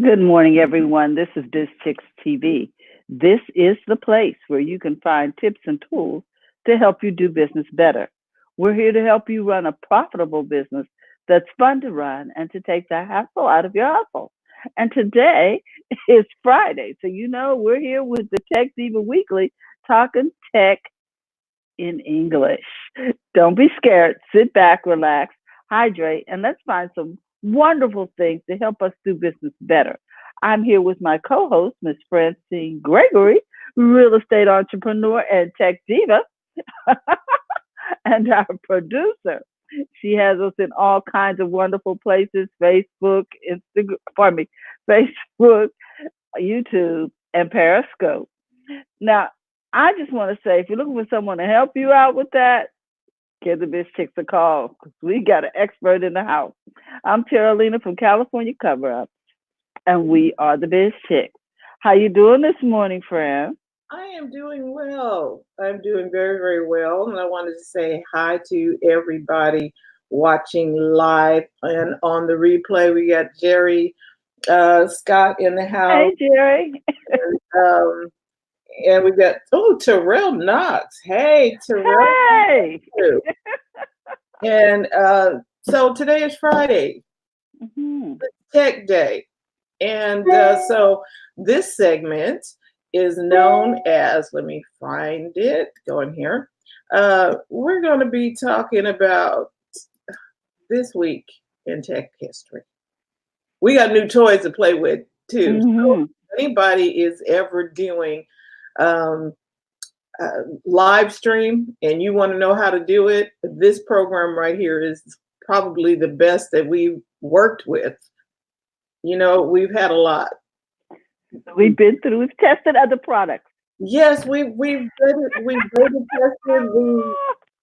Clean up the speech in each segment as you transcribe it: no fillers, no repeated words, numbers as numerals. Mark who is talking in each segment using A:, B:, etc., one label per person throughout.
A: Good morning, everyone. This is Biz Chicks TV. This is the place where you can find tips and tools to help you do business better. We're here to help you run a profitable business that's fun to run and to take the hassle out of your hustle. And today is Friday, so you know we're here with the Tech Diva Weekly talking tech in English. Don't be scared. Sit back, relax, hydrate, and let's find some wonderful things to help us do business better. I'm here with my co host, Miss Francine Gregory, real estate entrepreneur and tech diva, and our producer. She has us in all kinds of wonderful places: Facebook, Instagram, pardon me, Facebook, YouTube, and Periscope. Now, I just want to say, if you're looking for someone to help you out with that, give the Bitch Chicks a call because we got an expert in the house. I'm Carolina from California Cover Up, and we are the Bitch Chicks. How you doing this morning, friend?
B: I am doing well. I'm doing very, very well. And I wanted to say hi to everybody watching live and on the replay. We got Jerry Scott in the house.
A: Hey, Jerry.
B: Um, and we got, Terrell Knox. Hey, Terrell.
A: Hey.
B: And so today is Friday, Tech Day. And so this segment is known as, let me find it, go in here. We're going to be talking about this week in tech history. We got new toys to play with too. So if anybody is ever doing live stream and you want to know how to do it, this program right here is probably the best that we've worked with. You know, we've had a lot.
A: We've tested other products.
B: Yes, we've tested,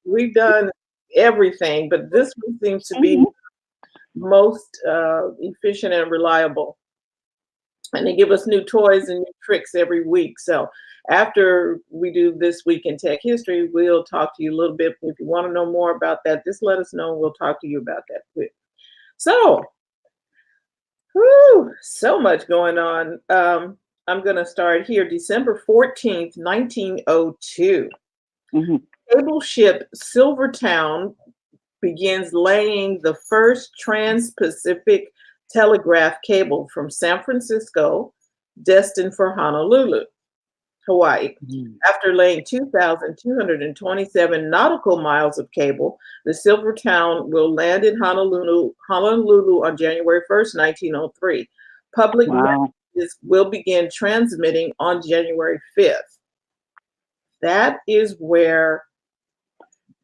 B: we've done everything, but this one seems to be most efficient and reliable. And they give us new toys and new tricks every week. So after we do this week in tech history, we'll talk to you a little bit. If you want to know more about that, just let us know. We'll talk to you about that too. So, so much going on. I'm going to start here. December 14th, 1902. Cable ship Silvertown begins laying the first trans-Pacific telegraph cable from San Francisco, destined for Honolulu, Hawaii. After laying 2,227 nautical miles of cable, the Silvertown will land in Honolulu on January 1st, 1903. Public messages will begin transmitting on January 5th. That is where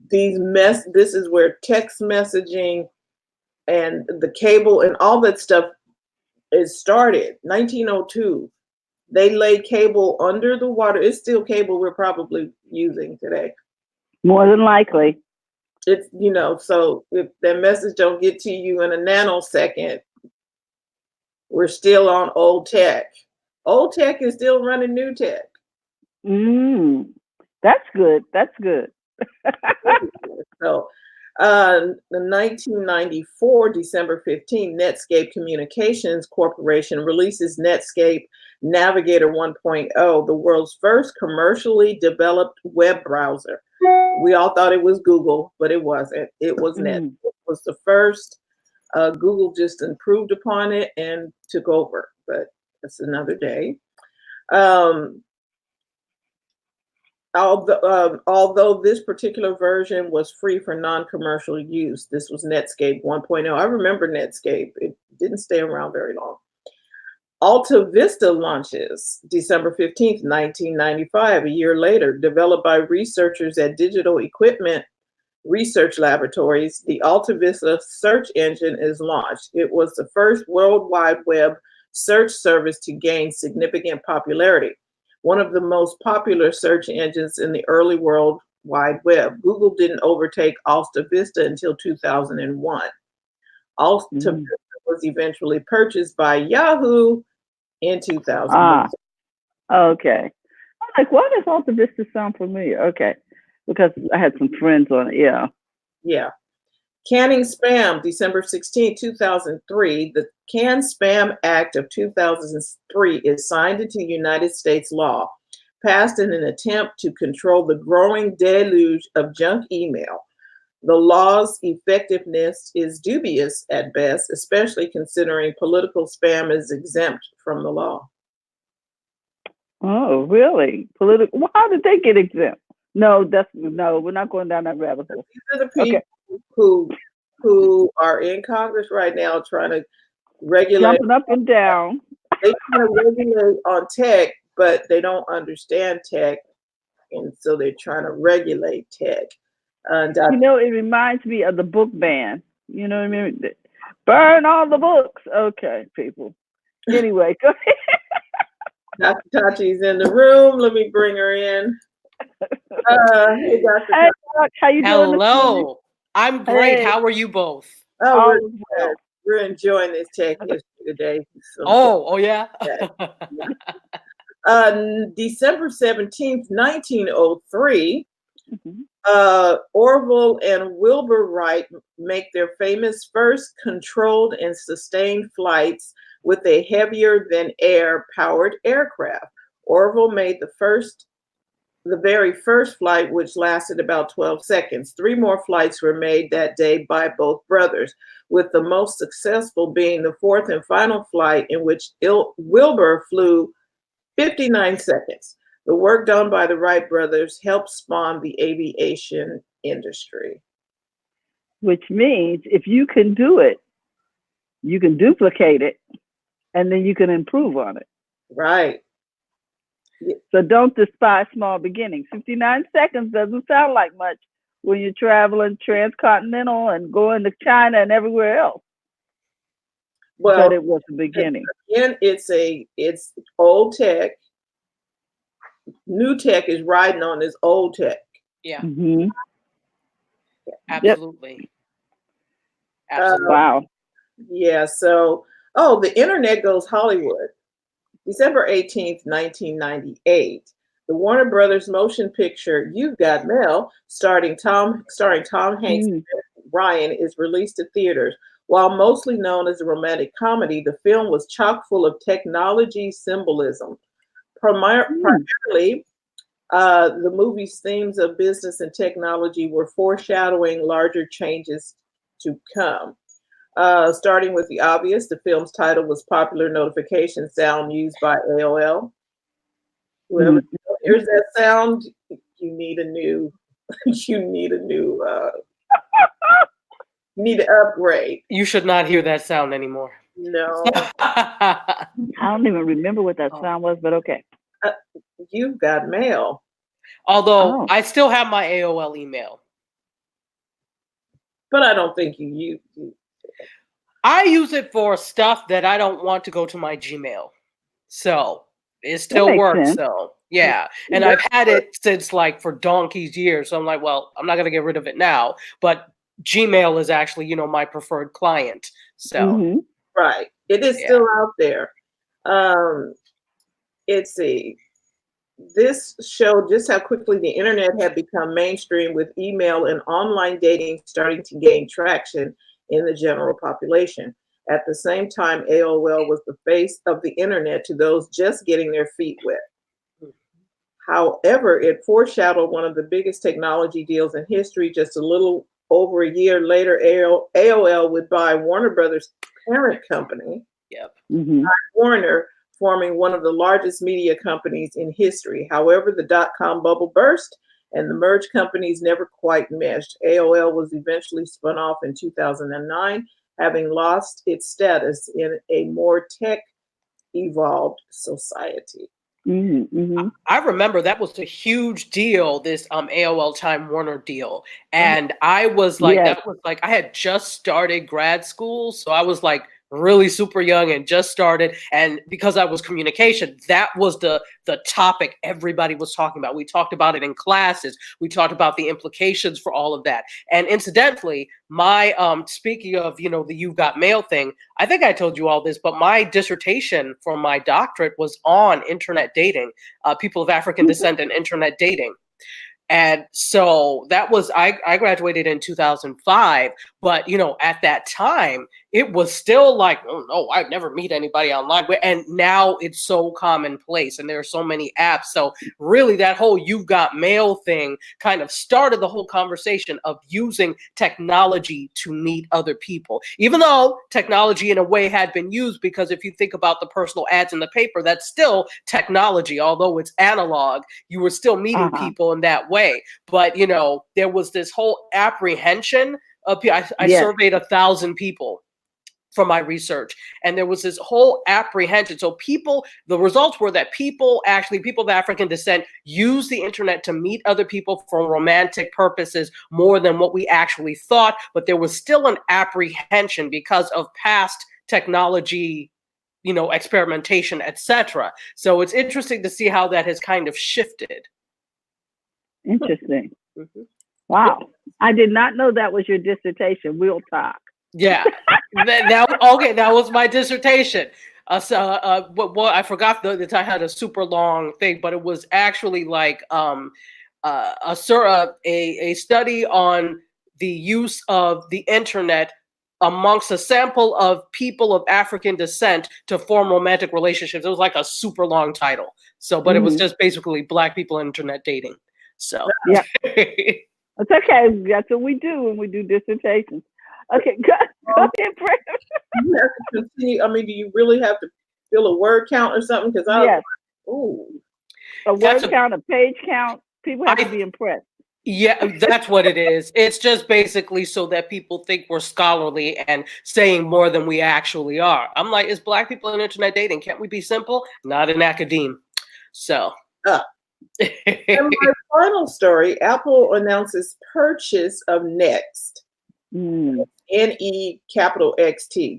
B: this is where text messaging and the cable and all that stuff is started. 1902. They laid cable under the water. It's still cable we're probably using today.
A: More than likely.
B: It's, so if that message don't get to you in a nanosecond, we're still on old tech. Old tech is still running new tech.
A: That's good. That's good.
B: So, the 1994, December 15, Netscape Communications Corporation releases Netscape Navigator 1.0, the world's first commercially developed web browser. We all thought it was Google, but it wasn't. It was Netscape. It was the first. Google just improved upon it and took over, but that's another day. Although this particular version was free for non-commercial use, this was Netscape 1.0. I remember Netscape. It didn't stay around very long. Alta Vista launches December 15th, 1995, a year later. Developed by researchers at Digital Equipment Research Laboratories, the Alta Vista search engine is launched. It was the first World Wide Web search service to gain significant popularity. One of the most popular search engines in the early World Wide Web. Google didn't overtake Alta Vista until 2001. Alta Vista was eventually purchased by Yahoo in 2000.
A: Okay. I'm like, why does Alta Vista sound familiar? Okay. Because I had some friends on it, yeah.
B: Yeah. Canning spam, December 16, 2003. The Can Spam Act of 2003 is signed into United States law, passed in an attempt to control the growing deluge of junk email. The law's effectiveness is dubious at best, especially considering political spam is exempt from the law.
A: Oh, really? Political? Well, how did they get exempt? No, we're not going down that rabbit hole.
B: These are the people who are in Congress right now trying to regulate,
A: jumping up and down.
B: They try to regulate on tech, but they don't understand tech, and so they're trying to regulate tech. And
A: it reminds me of the book ban. You know what I mean? Burn all the books. Okay, people. Anyway, go ahead.
B: Dr. Tachi's in the room. Let me bring her in. Hey, Dr.
A: Hey, Doc, how you doing?
C: Hello. I'm great. Hey. How are you both?
B: Oh, we're enjoying this tech history today.
C: Oh yeah.
B: December 17th, 1903, Orville and Wilbur Wright make their famous first controlled and sustained flights with a heavier than air powered aircraft. Orville made the very first flight, which lasted about 12 seconds. 3 more flights were made that day by both brothers, with the most successful being the 4th and final flight, in which Wilbur flew 59 seconds. The work done by the Wright brothers helped spawn the aviation industry.
A: Which means if you can do it, you can duplicate it, and then you can improve on it.
B: Right.
A: So don't despise small beginnings. 59 seconds doesn't sound like much when you're traveling transcontinental and going to China and everywhere else. Well, but it was the beginning.
B: Again, it's old tech. New tech is riding on this old tech.
C: Yeah.
A: Mm-hmm.
C: Absolutely.
A: Yep. Absolutely. Wow.
B: Yeah. So, the internet goes Hollywood. December 18th, 1998, the Warner Brothers motion picture You've Got Mail, starring Tom Hanks and Ryan, is released to theaters. While mostly known as a romantic comedy, the film was chock full of technology symbolism. Primarily, the movie's themes of business and technology were foreshadowing larger changes to come. Starting with the obvious, the film's title was popular notification sound used by AOL. Whoever hears that sound, you need a new need to upgrade.
C: You should not hear that sound anymore.
B: No.
A: I don't even remember what that sound was, but okay.
B: You've Got Mail.
C: Although I still have my AOL email.
B: But I don't think you
C: I use it for stuff that I don't want to go to my Gmail. So it still works. Sense. So yeah. And I've had it since for donkey's years. So I'm like, well, I'm not going to get rid of it now. But Gmail is actually, my preferred client. So
B: right. It is still out there. Let's see. This showed just how quickly the internet had become mainstream, with email and online dating starting to gain traction in the general population. At the same time, AOL was the face of the internet to those just getting their feet wet. However, it foreshadowed one of the biggest technology deals in history. Just a little over a year later, AOL would buy Warner Brothers' parent company, Warner, forming one of the largest media companies in history. However, the dot-com bubble burst and the merged companies never quite meshed. AOL was eventually spun off in 2009, having lost its status in a more tech-evolved society.
C: I remember that was a huge deal, this AOL Time Warner deal. And I was like, I had just started grad school. So I was really super young and just started. And because I was communication, that was the topic everybody was talking about. We talked about it in classes. We talked about the implications for all of that. And incidentally, my speaking of, the You've Got Mail thing, I think I told you all this, but my dissertation for my doctorate was on internet dating, people of African descent and internet dating. And so that was, I graduated in 2005, But, at that time, it was still like, oh no, I'd never meet anybody online. And now it's so commonplace and there are so many apps. So really that whole "you've got mail" thing kind of started the whole conversation of using technology to meet other people. Even though technology in a way had been used, because if you think about the personal ads in the paper, that's still technology. Although it's analog, you were still meeting people in that way. But, there was this whole apprehension. I
A: Yes.
C: surveyed 1,000 people for my research, and there was this whole apprehension. So the results were that people of African descent use the internet to meet other people for romantic purposes more than what we actually thought. But there was still an apprehension because of past technology, experimentation, etc. So it's interesting to see how that has kind of shifted.
A: Interesting. Wow. I did not know that was your dissertation. We'll talk.
C: Yeah. That was my dissertation. I forgot that I had a super long thing, but it was actually like a study on the use of the internet amongst a sample of people of African descent to form romantic relationships. It was like a super long title. So, but it was just basically Black people internet dating. So
A: yeah. It's okay. That's what we do when we do dissertations. Okay, go ahead, Brenda.
B: You have to continue. I mean, do you really have to fill a word count or something? Because
A: a word count, a page count. People have to be impressed.
C: Yeah, that's what it is. It's just basically so that people think we're scholarly and saying more than we actually are. I'm like, it's Black people in internet dating. Can't we be simple? Not in academe. So.
B: And my final story, Apple announces purchase of Next. NEXT.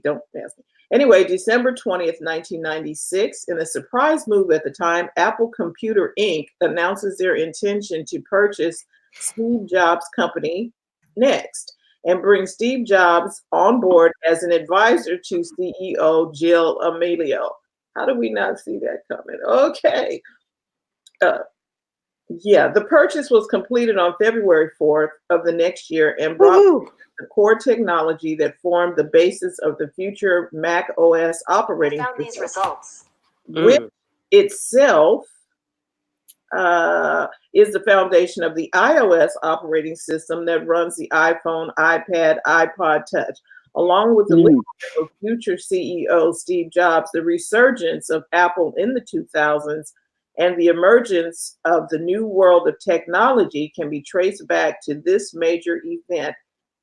B: Don't ask me. Anyway, December 20th, 1996, in a surprise move at the time, Apple Computer Inc. announces their intention to purchase Steve Jobs' company, Next, and bring Steve Jobs on board as an advisor to CEO Jill Amelio. How do we not see that coming? Okay. The purchase was completed on February 4th of the next year and brought the core technology that formed the basis of the future Mac OS operating system, these results. Which itself is the foundation of the iOS operating system that runs the iPhone, iPad, iPod Touch. Along with the leadership of future CEO Steve Jobs, the resurgence of Apple in the 2000s and the emergence of the new world of technology can be traced back to this major event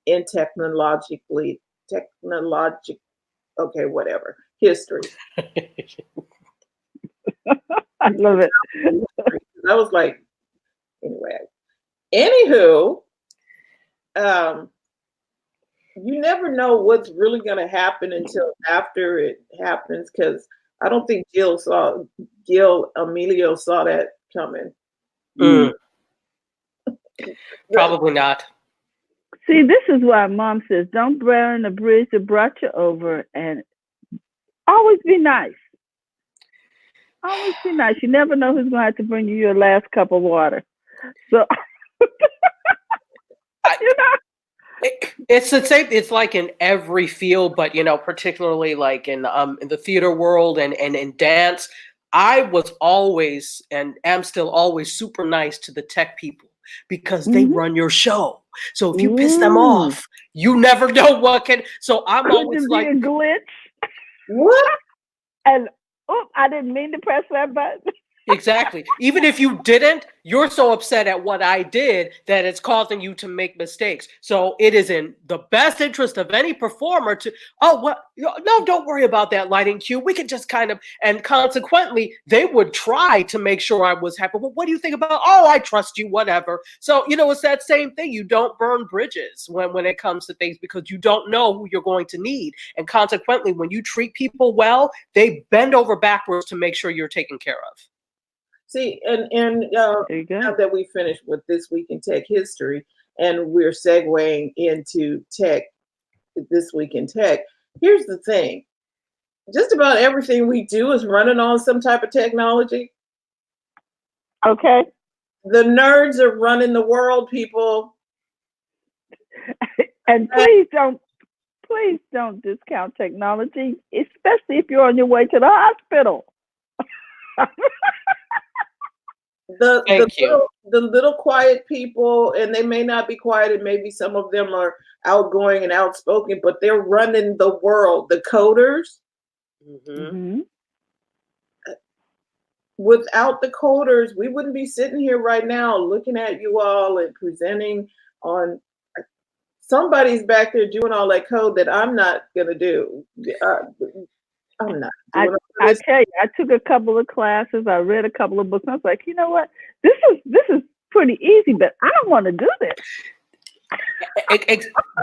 B: in history.
A: I love it.
B: I was like, anyway. Anywho, you never know what's really going to happen until after it happens, because I don't think Gil Amelio saw that coming.
C: Probably not.
A: See, this is why Mom says, don't burn the bridge that brought you over, and always be nice. Always be nice. You never know who's going to have to bring you your last cup of water. So,
C: It's the same. It's like in every field, but particularly like in the theater world and in dance. I was always and am still always super nice to the tech people because they run your show. So if you piss them off, you never know what can. So I'm always like
A: a glitch.
B: What?
A: And I didn't mean to press that button.
C: Exactly. Even if you didn't, you're so upset at what I did that it's causing you to make mistakes. So it is in the best interest of any performer to, no, don't worry about that lighting cue. We can just kind of, and consequently, they would try to make sure I was happy. Well, what do you think about, I trust you, whatever. So, it's that same thing. You don't burn bridges when it comes to things because you don't know who you're going to need. And consequently, when you treat people well, they bend over backwards to make sure you're taken care of.
B: See, and now that we finished with This Week in Tech History, and we're segueing into tech, This Week in Tech, here's the thing. Just about everything we do is running on some type of technology.
A: Okay.
B: The nerds are running the world, people.
A: And please don't discount technology, especially if you're on your way to the hospital.
C: Thank you.
B: The little quiet people, and they may not be quiet, and maybe some of them are outgoing and outspoken, but they're running the world. The coders.
A: Mm-hmm.
B: Without the coders, we wouldn't be sitting here right now looking at you all and presenting on. Somebody's back there doing all that code that I'm not gonna do. I'm not doing
A: I tell you, I took a couple of classes. I read a couple of books. And I was like, you know what? This is pretty easy, but I don't want to do this.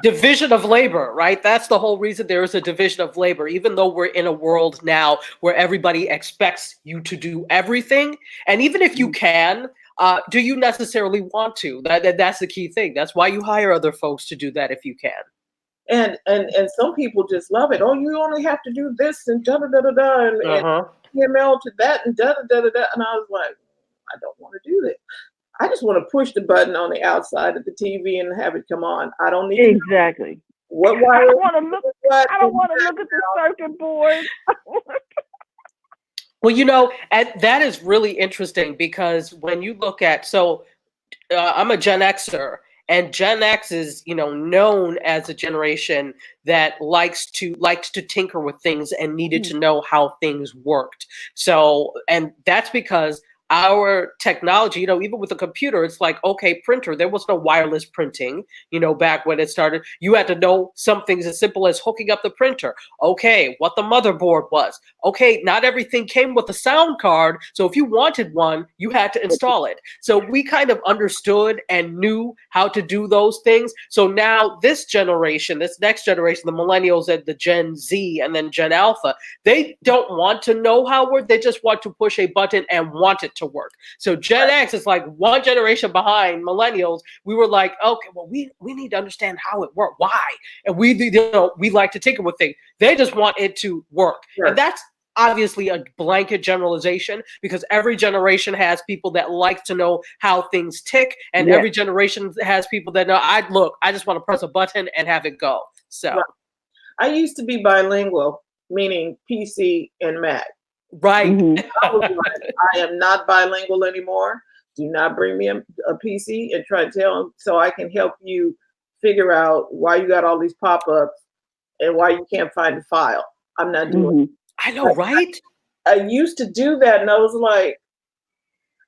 C: Division of labor, right? That's the whole reason there is a division of labor. Even though we're in a world now where everybody expects you to do everything, and even if you can, do you necessarily want to? That's the key thing. That's why you hire other folks to do that if you can.
B: And some people just love it. Oh, you only have to do this and da da da da da and HTML to that and da da da da da. And I was like, I don't want to do that. I just want to push the button on the outside of the TV and have it come on. I don't need
A: exactly.
B: What?
A: Why? I don't want to look. I don't want to look at the circuit board.
C: Well, you know, and that is really interesting because when you look at, I'm a Gen Xer, and Gen X is, known as a generation that likes to tinker with things and needed to know how things worked. So, and that's because our technology, even with a computer, it's like, okay, printer, there was no wireless printing, back when it started. You had to know some things as simple as hooking up the printer. Okay, what the motherboard was. Okay, not everything came with a sound card. So if you wanted one, you had to install it. So we kind of understood and knew how to do those things. So now this generation, this next generation, the millennials and the Gen Z and then Gen Alpha, they don't want to know how it works. They just want to push a button and want it to work. So Gen X is like one generation behind millennials. We were like, okay, well, we need to understand how it works. Why? And we like to tinker with things. They just want it to work. Sure. And that's obviously a blanket generalization because every generation has people that like to know how things tick, and every generation has people that know, I just want to press a button and have it go. So
B: right. I used to be bilingual, meaning PC and Mac.
C: Right.
B: Mm-hmm. I am not bilingual anymore. Do not bring me a PC and try to tell them so I can help you figure out why you got all these pop-ups and why you can't find the file. I'm not doing it.
C: I know, right?
B: I used to do that, and I was like,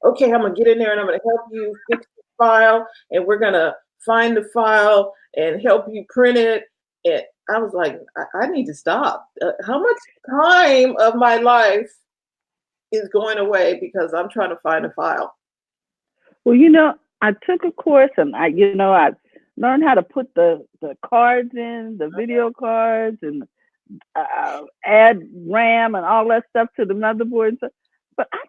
B: okay, I'm going to get in there and I'm going to help you fix the file, and we're going to find the file and help you print it. And I was like, I need to stop. How much time of my life is going away because I'm trying to find a file?
A: Well, I took a course and I learned how to put the cards in, the video cards, and add RAM and all that stuff to the motherboard. But I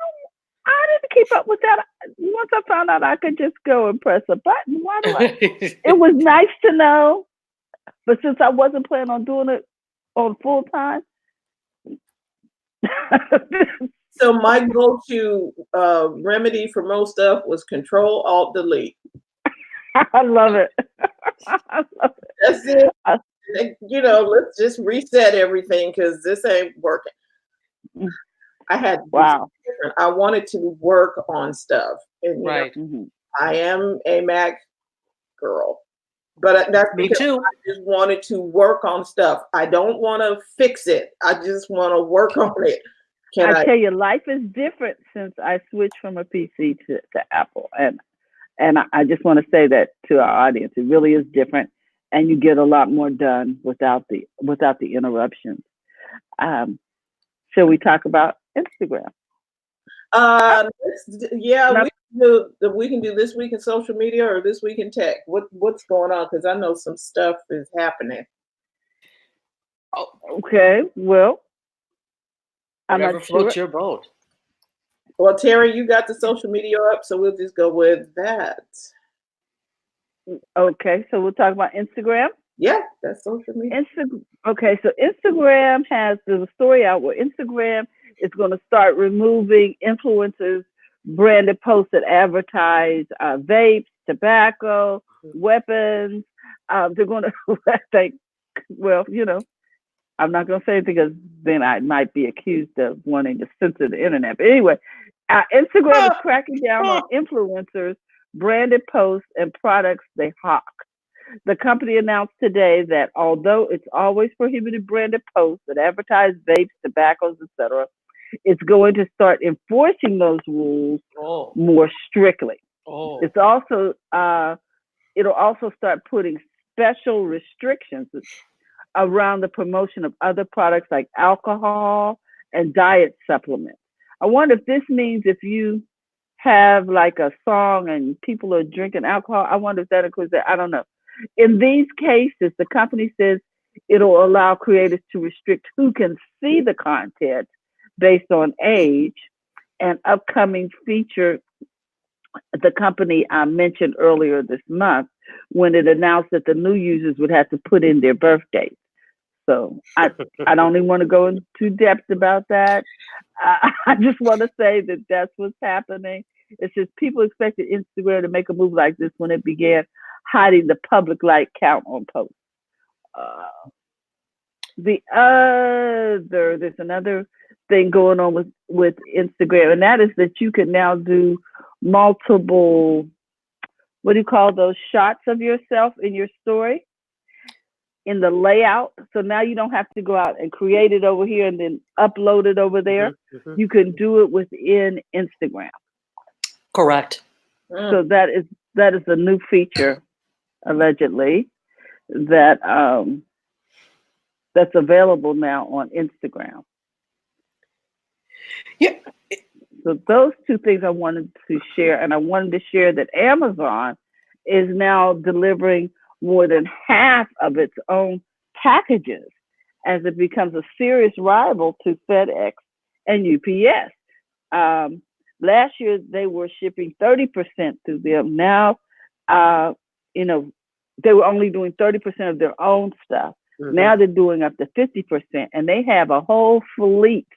A: didn't keep up with that. Once I found out I could just go and press a button, why do I? It was nice to know. But since I wasn't planning on doing it on full time.
B: So my go-to remedy for most stuff was Control Alt Delete.
A: I love it. I love it.
B: That's it. Let's just reset everything because this ain't working. I had to do something different. I wanted to work on stuff. And,
C: right.
B: I am a Mac girl. But that's because I just wanted to work on stuff. I don't want to fix it. I just want to work on it. I
A: tell you, life is different since I switched from a PC to Apple. And I just want to say that to our audience. It really is different. And you get a lot more done without the interruptions. Shall we talk about Instagram?
B: We can do This Week in Social Media or This Week in Tech. What's going on? Because I know some stuff is happening.
A: Okay, well,
C: whatever floats your boat.
B: Well, Terry, you got the social media up, so we'll just go with that.
A: Okay, so we'll talk about Instagram.
B: Yeah, that's social media.
A: Okay, so Instagram there's a story out where Instagram is going to start removing influencers branded posts that advertise vapes, tobacco, weapons, they're going to think, well, I'm not going to say it because then I might be accused of wanting to censor the internet. But anyway, Instagram is cracking down on influencers, branded posts, and products they hawk. The company announced today that although it's always prohibited branded posts that advertise vapes, tobaccos, etc., it's going to start enforcing those rules more strictly. It's also it'll also start putting special restrictions around the promotion of other products like alcohol and diet supplements. I wonder if this means if you have like a song and people are drinking alcohol, I wonder if that includes that. I don't know. In these cases, the company says it'll allow creators to restrict who can see the content based on age. And upcoming feature the company I mentioned earlier this month when it announced that the new users would have to put in their birth date. So I don't even want to go into depth about that. I just want to say that that's what's happening. It's just people expected Instagram to make a move like this when it began hiding the public like count on posts. There's another thing going on with Instagram, and that is that you can now do multiple, what do you call those, shots of yourself in your story in the layout. So now you don't have to go out and create it over here and then upload it over there. Mm-hmm. You can do it within Instagram.
C: Correct.
A: So that is a new feature, allegedly, that that's available now on Instagram.
C: Yeah.
A: So those two things I wanted to share, and I wanted to share that Amazon is now delivering more than half of its own packages as it becomes a serious rival to FedEx and UPS. Last year, they were shipping 30% through them. Now, they were only doing 30% of their own stuff. Mm-hmm. Now they're doing up to 50%, and they have a whole fleet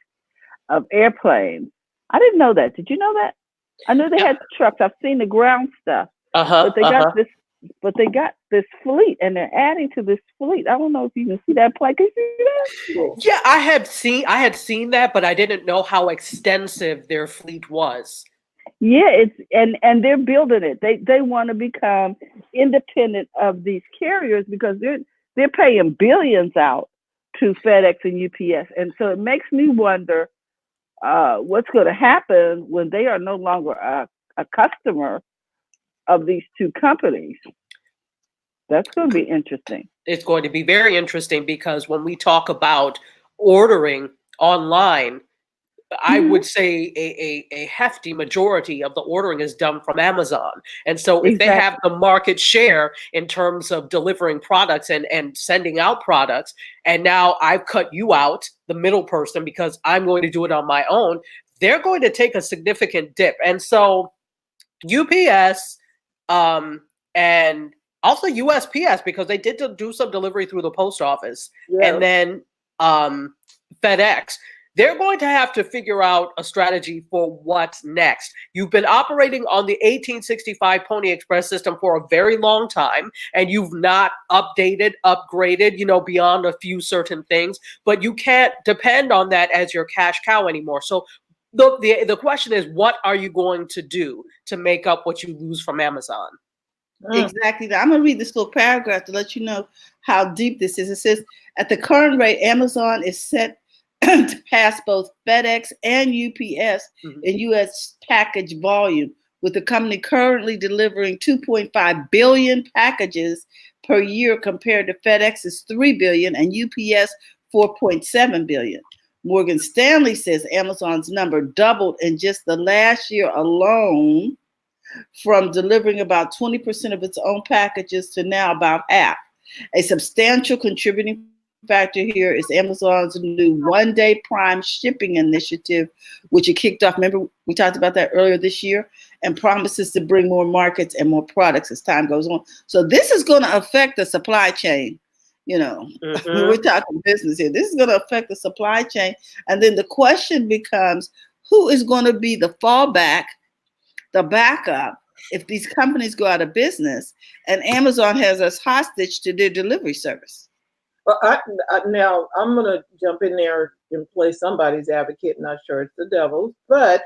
A: of airplanes. I didn't know that. Did you know that? I knew they had trucks. I've seen the ground stuff, but they got this. But they got this fleet, and they're adding to this fleet. I don't know if you can see that plane. Can you see that?
C: Yeah, I had seen that, but I didn't know how extensive their fleet was.
A: Yeah, it's and they're building it. They want to become independent of these carriers because they're paying billions out to FedEx and UPS, and so it makes me wonder what's going to happen when they are no longer a customer of these two companies. That's going to be interesting.
C: It's going to be very interesting because when we talk about ordering online, I would say a hefty majority of the ordering is done from Amazon. And so if they have the market share in terms of delivering products and sending out products, and now I've cut you out, the middle person, because I'm going to do it on my own, they're going to take a significant dip. And so UPS and also USPS, because they did do some delivery through the post office, and then FedEx, they're going to have to figure out a strategy for what's next. You've been operating on the 1865 Pony Express system for a very long time, and you've not updated, upgraded, beyond a few certain things, but you can't depend on that as your cash cow anymore. So the question is, what are you going to do to make up what you lose from Amazon?
D: Exactly. I'm going to read this little paragraph to let you know how deep this is. It says, at the current rate, Amazon is set to pass both FedEx and UPS in U.S. package volume, with the company currently delivering 2.5 billion packages per year compared to FedEx's 3 billion and UPS 4.7 billion. Morgan Stanley says Amazon's number doubled in just the last year alone, from delivering about 20% of its own packages to now about half. A substantial contributing factor here is Amazon's new one-day Prime shipping initiative, which it kicked off. Remember, we talked about that earlier this year, and promises to bring more markets and more products as time goes on. So this is going to affect the supply chain. We're talking business here. This is going to affect the supply chain. And then the question becomes, who is going to be the fallback, the backup, if these companies go out of business and Amazon has us hostage to their delivery service.
B: Well, now I'm going to jump in there and play somebody's advocate. Not sure it's the devil's, but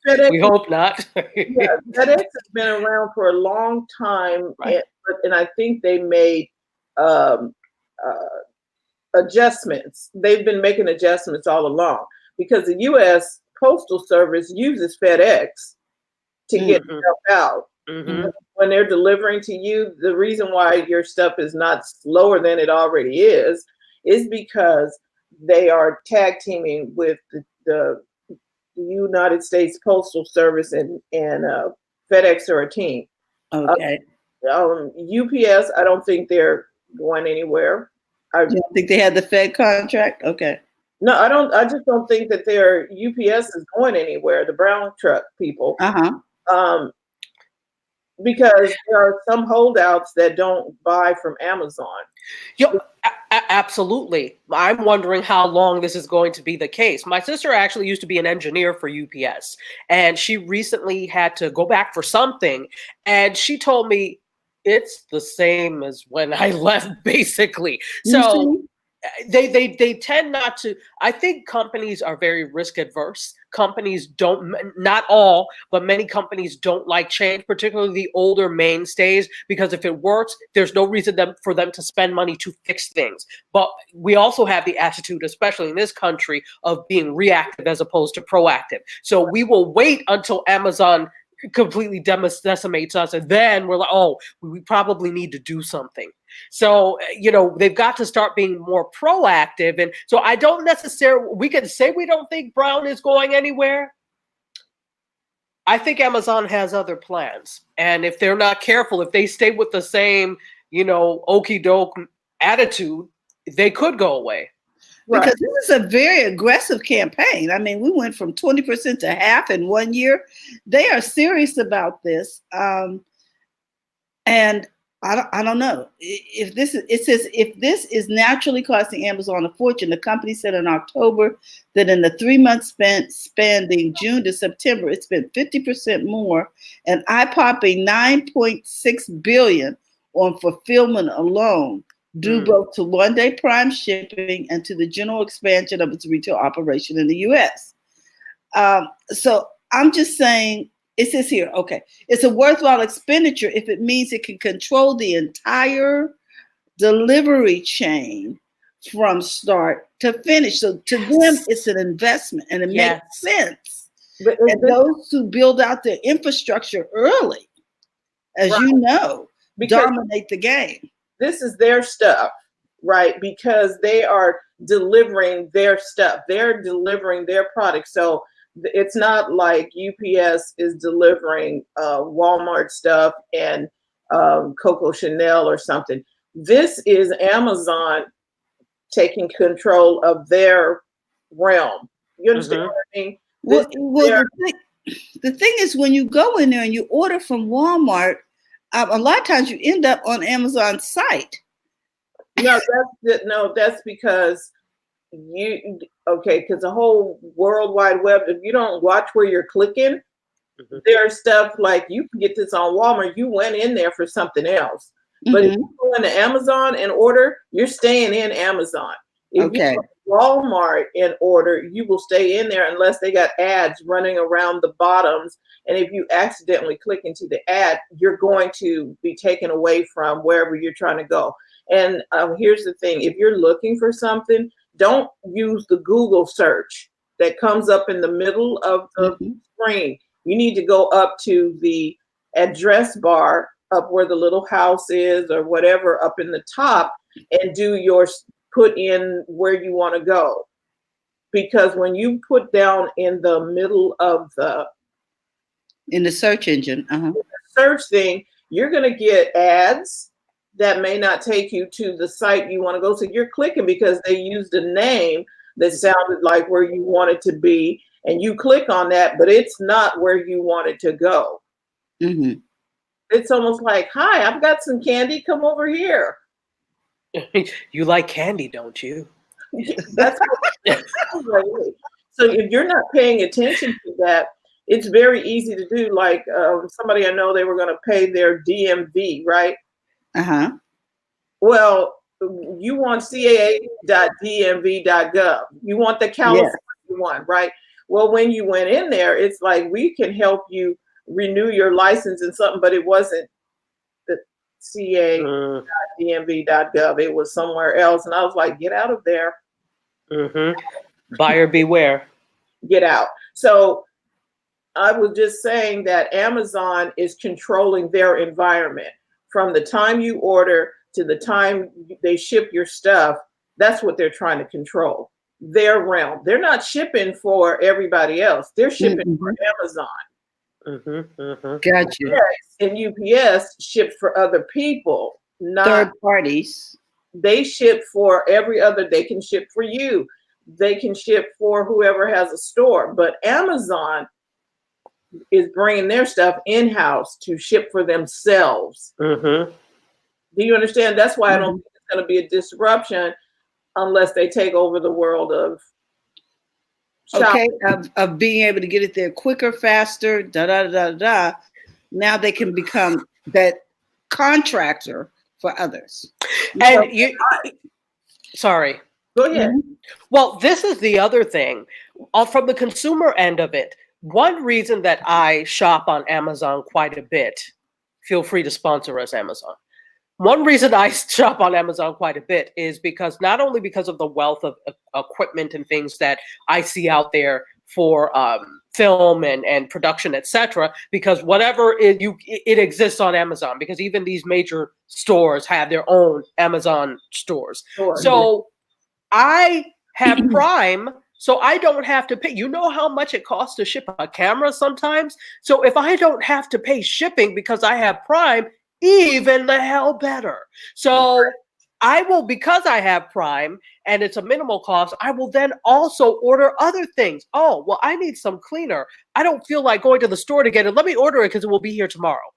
B: FedEx,
C: we hope not.
B: yeah, FedEx has been around for a long time,
C: Right.
B: and I think they made adjustments. They've been making adjustments all along because the U.S. Postal Service uses FedEx to get stuff out. When they're delivering to you, the reason why your stuff is not slower than it already is because they are tag teaming with the United States Postal Service and FedEx are a team.
D: Okay.
B: UPS, I don't think they're going anywhere.
D: You don't think they had the Fed contract? Okay.
B: No, I don't. I just don't think that their UPS is going anywhere. The brown truck people. Because there are some holdouts that don't buy from Amazon.
C: Absolutely. I'm wondering how long this is going to be the case. My sister actually used to be an engineer for UPS, and she recently had to go back for something, and she told me it's the same as when I left, basically. So they tend not to. I think companies are very risk adverse. Companies don't, not all, but many companies don't like change, particularly the older mainstays, because if it works, there's no reason for them to spend money to fix things. But we also have the attitude, especially in this country, of being reactive as opposed to proactive. So we will wait until Amazon completely decimates us, and then we're like, oh, we probably need to do something. So, they've got to start being more proactive. And so I don't necessarily, we can say we don't think Brown is going anywhere. I think Amazon has other plans. And if they're not careful, if they stay with the same, okie doke attitude, they could go away.
D: Because this is a very aggressive campaign. I mean, we went from 20% to half in 1 year. They are serious about this. And I don't know if this is, it says, if this is naturally costing Amazon a fortune. The company said in October that in the 3 months spanning June to September, it spent 50% more, and eye-popping $9.6 billion on fulfillment alone, due both to one-day Prime shipping and to the general expansion of its retail operation in the U.S. So I'm just saying, it says here, okay, it's a worthwhile expenditure if it means it can control the entire delivery chain from start to finish. So to them, it's an investment, and it makes sense. And those who build out their infrastructure early, as you know, dominate the game.
B: This is their stuff, right? Because they are delivering their stuff. They're delivering their product. So it's not like UPS is delivering Walmart stuff and Coco Chanel or something. This is Amazon taking control of their realm. You understand what I mean?
D: The thing is, when you go in there and you order from Walmart, a lot of times you end up on Amazon's site.
B: No, that's because because the whole World Wide Web, if you don't watch where you're clicking, there's stuff like you can get this on Walmart. You went in there for something else. But if you go into Amazon and order, you're staying in Amazon. If you go to Walmart and order, you will stay in there unless they got ads running around the bottoms. And if you accidentally click into the ad, you're going to be taken away from wherever you're trying to go. And here's the thing. If you're looking for something, don't use the Google search that comes up in the middle of the screen. You need to go up to the address bar up where the little house is or whatever up in the top and put in where you want to go. Because when you put down in the middle of
D: in the search engine,
B: search thing, you're going to get ads that may not take you to the site you want to go. So you're clicking because they used a name that sounded like where you wanted to be, and you click on that, but it's not where you wanted to go. It's almost like, hi, I've got some candy, come over here.
C: You like candy, don't you?
B: That's what, so if you're not paying attention to that, It's very easy to do. Like somebody I know, they were going to pay their DMV, right?
D: Uh-huh.
B: Well, you want caa.dmv.gov. You want the California one, right? Well, when you went in there, it's like, we can help you renew your license and something, but it wasn't the ca.dmv.gov. It was somewhere else. And I was like, get out of there.
C: Buyer beware.
B: Get out. So I was just saying that Amazon is controlling their environment from the time you order to the time they ship your stuff. That's what they're trying to control, their realm. They're not shipping for everybody else. They're shipping for Amazon.
D: Gotcha.
B: And UPS ship for other people, not
D: third parties.
B: They ship for every other. They can ship for you. They can ship for whoever has a store. But Amazon is bringing their stuff in-house to ship for themselves. Do you understand? That's why I don't think it's going to be a disruption unless they take over the world of shopping.
D: Okay, of being able to get it there quicker, faster, Now they can become that contractor for others.
C: And sorry.
B: Go ahead.
C: Well, this is the other thing. From the consumer end of it, one reason that I shop on Amazon quite a bit, feel free to sponsor us, Amazon. One reason I shop on Amazon quite a bit is because not only because of the wealth of equipment and things that I see out there for film and production, etc. Because whatever it exists on Amazon, because even these major stores have their own Amazon stores. So I have Prime, so I don't have to pay. You know how much it costs to ship a camera sometimes? So if I don't have to pay shipping because I have Prime, even the hell better. So I will, because I have Prime and it's a minimal cost, I will then also order other things. Oh, well, I need some cleaner. I don't feel like going to the store to get it. Let me order it because it will be here tomorrow.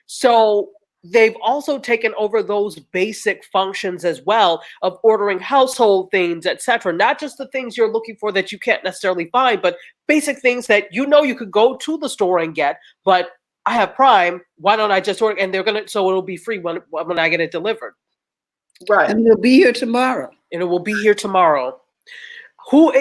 C: So they've also taken over those basic functions as well of ordering household things, etc. Not just the things you're looking for that you can't necessarily find, but basic things that you could go to the store and get, but I have Prime, why don't I just order? And so it'll be free when I get it delivered.
B: Right.
D: And it'll be here tomorrow.
C: And it will be here tomorrow. Who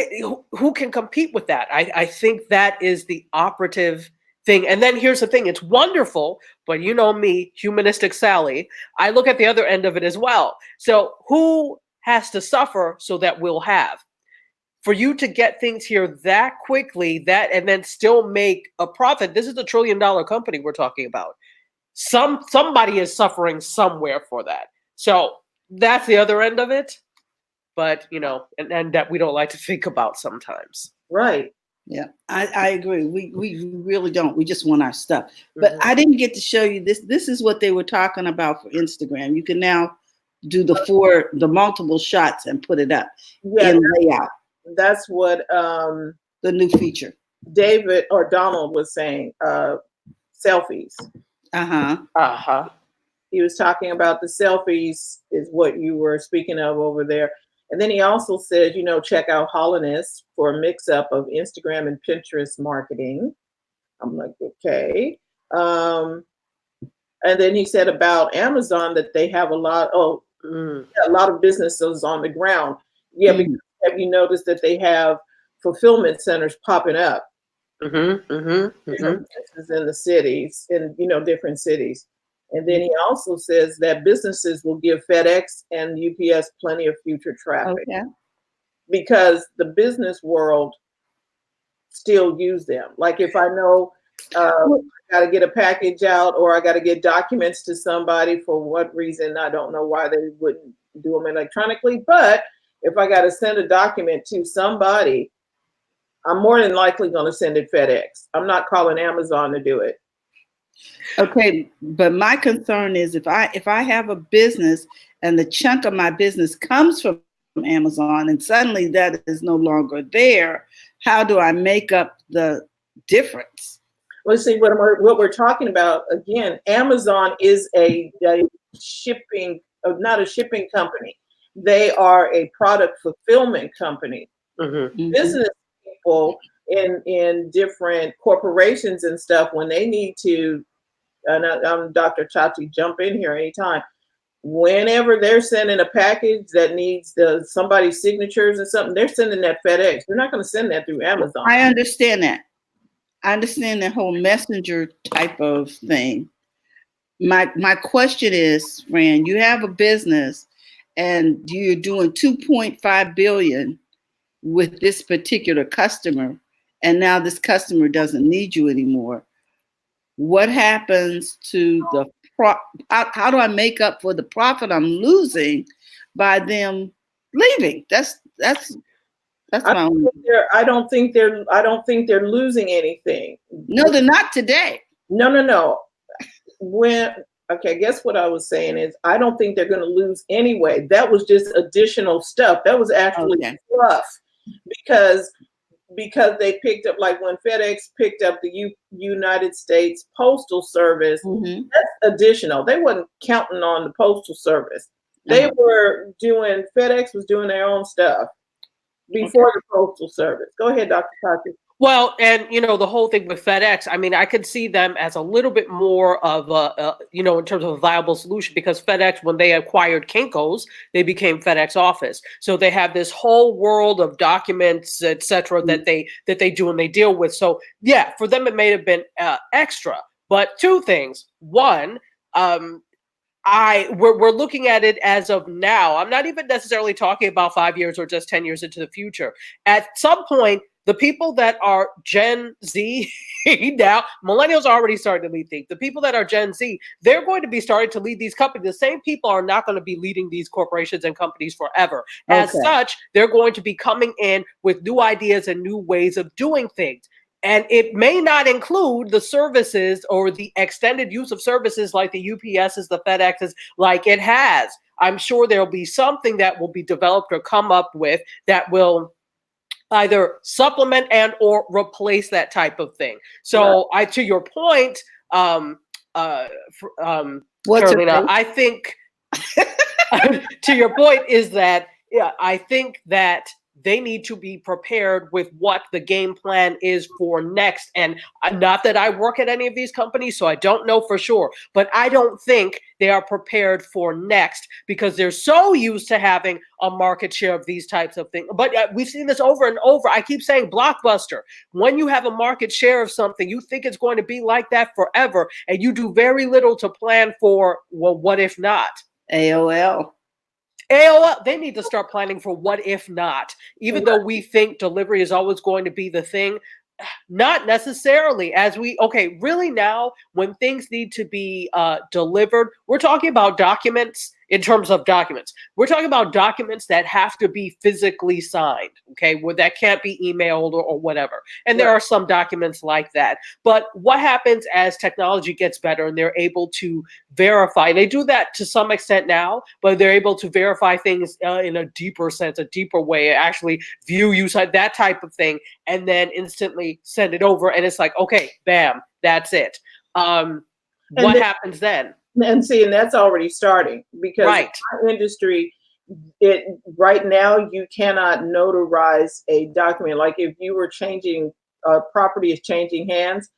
C: can compete with that? I think that is the operative thing. And then here's the thing. It's wonderful, but you know me, humanistic Sally, I look at the other end of it as well. So who has to suffer so that we'll have? For you to get things here that quickly, and then still make a profit. This is a $1 trillion company we're talking about. Somebody is suffering somewhere for that. So that's the other end of it. But and that we don't like to think about sometimes.
B: Right.
D: Yeah, I agree. We really don't. We just want our stuff. But I didn't get to show you this. This is what they were talking about for Instagram. You can now do the multiple shots and put it up in layout.
B: That's what
D: the new feature
B: David or Donald was saying, selfies. He was talking about the selfies is what you were speaking of over there. And then he also said, check out Holliness for a mix-up of Instagram and Pinterest marketing. I'm like, okay. And then he said about Amazon that they have a lot of businesses on the ground. Yeah, because have you noticed that they have fulfillment centers popping up? In the cities, in different cities. And then he also says that businesses will give FedEx and UPS plenty of future traffic because the business world still use them. Like if I know I got to get a package out or I got to get documents to somebody for what reason, I don't know why they wouldn't do them electronically, but if I got to send a document to somebody, I'm more than likely going to send it FedEx. I'm not calling Amazon to do it.
D: Okay, but my concern is if I have a business and the chunk of my business comes from Amazon and suddenly that is no longer there, how do I make up the difference?
B: Let's see what we're talking about. Again, Amazon is a shipping, not a shipping company. They are a product fulfillment company. Business people in different corporations and stuff when they need to. And I'm Dr. Chachi, jump in here anytime. Whenever they're sending a package that needs somebody's signatures and something, they're sending that FedEx. They're not going to send that through Amazon.
D: I understand that. I understand that whole messenger type of thing. My question is, Fran, you have a business and you're doing 2.5 billion with this particular customer, and now this customer doesn't need you anymore. What happens to the how do I make up for the profit I'm losing by them leaving? That's my own.
B: I don't think they're losing anything.
D: No, they're not today.
B: No. Okay, I guess what I was saying is I don't think they're going to lose anyway. That was just additional stuff. That was actually fluff because they picked up, like when FedEx picked up the United States Postal Service, that's additional. They wasn't counting on the Postal Service. They were doing, FedEx was doing their own stuff before the Postal Service. Go ahead, Dr. Chachi.
C: Well, and the whole thing with FedEx, I mean, I could see them as a little bit more of a, in terms of a viable solution, because FedEx, when they acquired Kinko's, they became FedEx Office. So they have this whole world of documents, et cetera, that they do and they deal with. So yeah, for them, it may have been extra. But two things. One, we're looking at it as of now. I'm not even necessarily talking about 5 years or just 10 years into the future. At some point, the people that are Gen Z now, millennials are already starting to lead things. The people that are Gen Z, they're going to be starting to lead these companies. The same people are not going to be leading these corporations and companies forever. As such, they're going to be coming in with new ideas and new ways of doing things. And it may not include the services or the extended use of services like the UPSs, the FedExes, like it has. I'm sure there'll be something that will be developed or come up with that will either supplement and or replace that type of thing. So to your point, Carolina, I think to your point is that, I think that they need to be prepared with what the game plan is for next. And not that I work at any of these companies, so I don't know for sure, but I don't think they are prepared for next because they're so used to having a market share of these types of things. But we've seen this over and over. I keep saying Blockbuster. When you have a market share of something, you think it's going to be like that forever, and you do very little to plan for, well, what if not?
D: AOL,
C: they need to start planning for what if not. Even though we think delivery is always going to be the thing, not necessarily. Really now, when things need to be delivered, we're talking about documents. In terms of documents, we're talking about documents that have to be physically signed, where that can't be emailed or whatever. And there are some documents like that. But what happens as technology gets better and they're able to verify? They do that to some extent now, but they're able to verify things in a deeper sense, a deeper way, actually view you, that type of thing, and then instantly send it over. And it's like, okay, bam, that's it. What happens then?
B: And that's already starting because our industry, right now you cannot notarize a document. Like if you were changing, property is changing hands,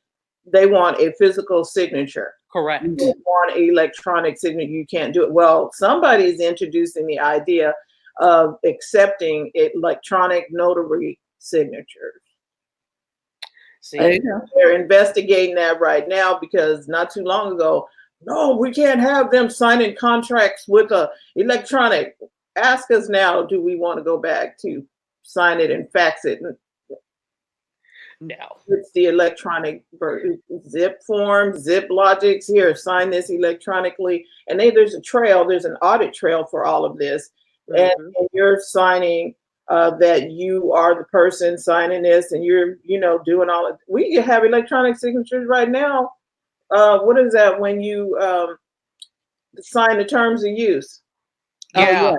B: they want a physical signature.
C: Correct.
B: You want an electronic signature, you can't do it. Well, somebody is introducing the idea of accepting electronic notary signatures. They're investigating that right now because not too long ago, no, we can't have them signing contracts with a electronic. Ask us now, do we want to go back to sign it and fax it?
C: No.
B: It's the electronic zip form, zip logics. Here, sign this electronically. And there's an audit trail for all of this. And you're signing that you are the person signing this and you're, doing all of it. We have electronic signatures right now. What is that when you sign the terms of use?
C: Yeah.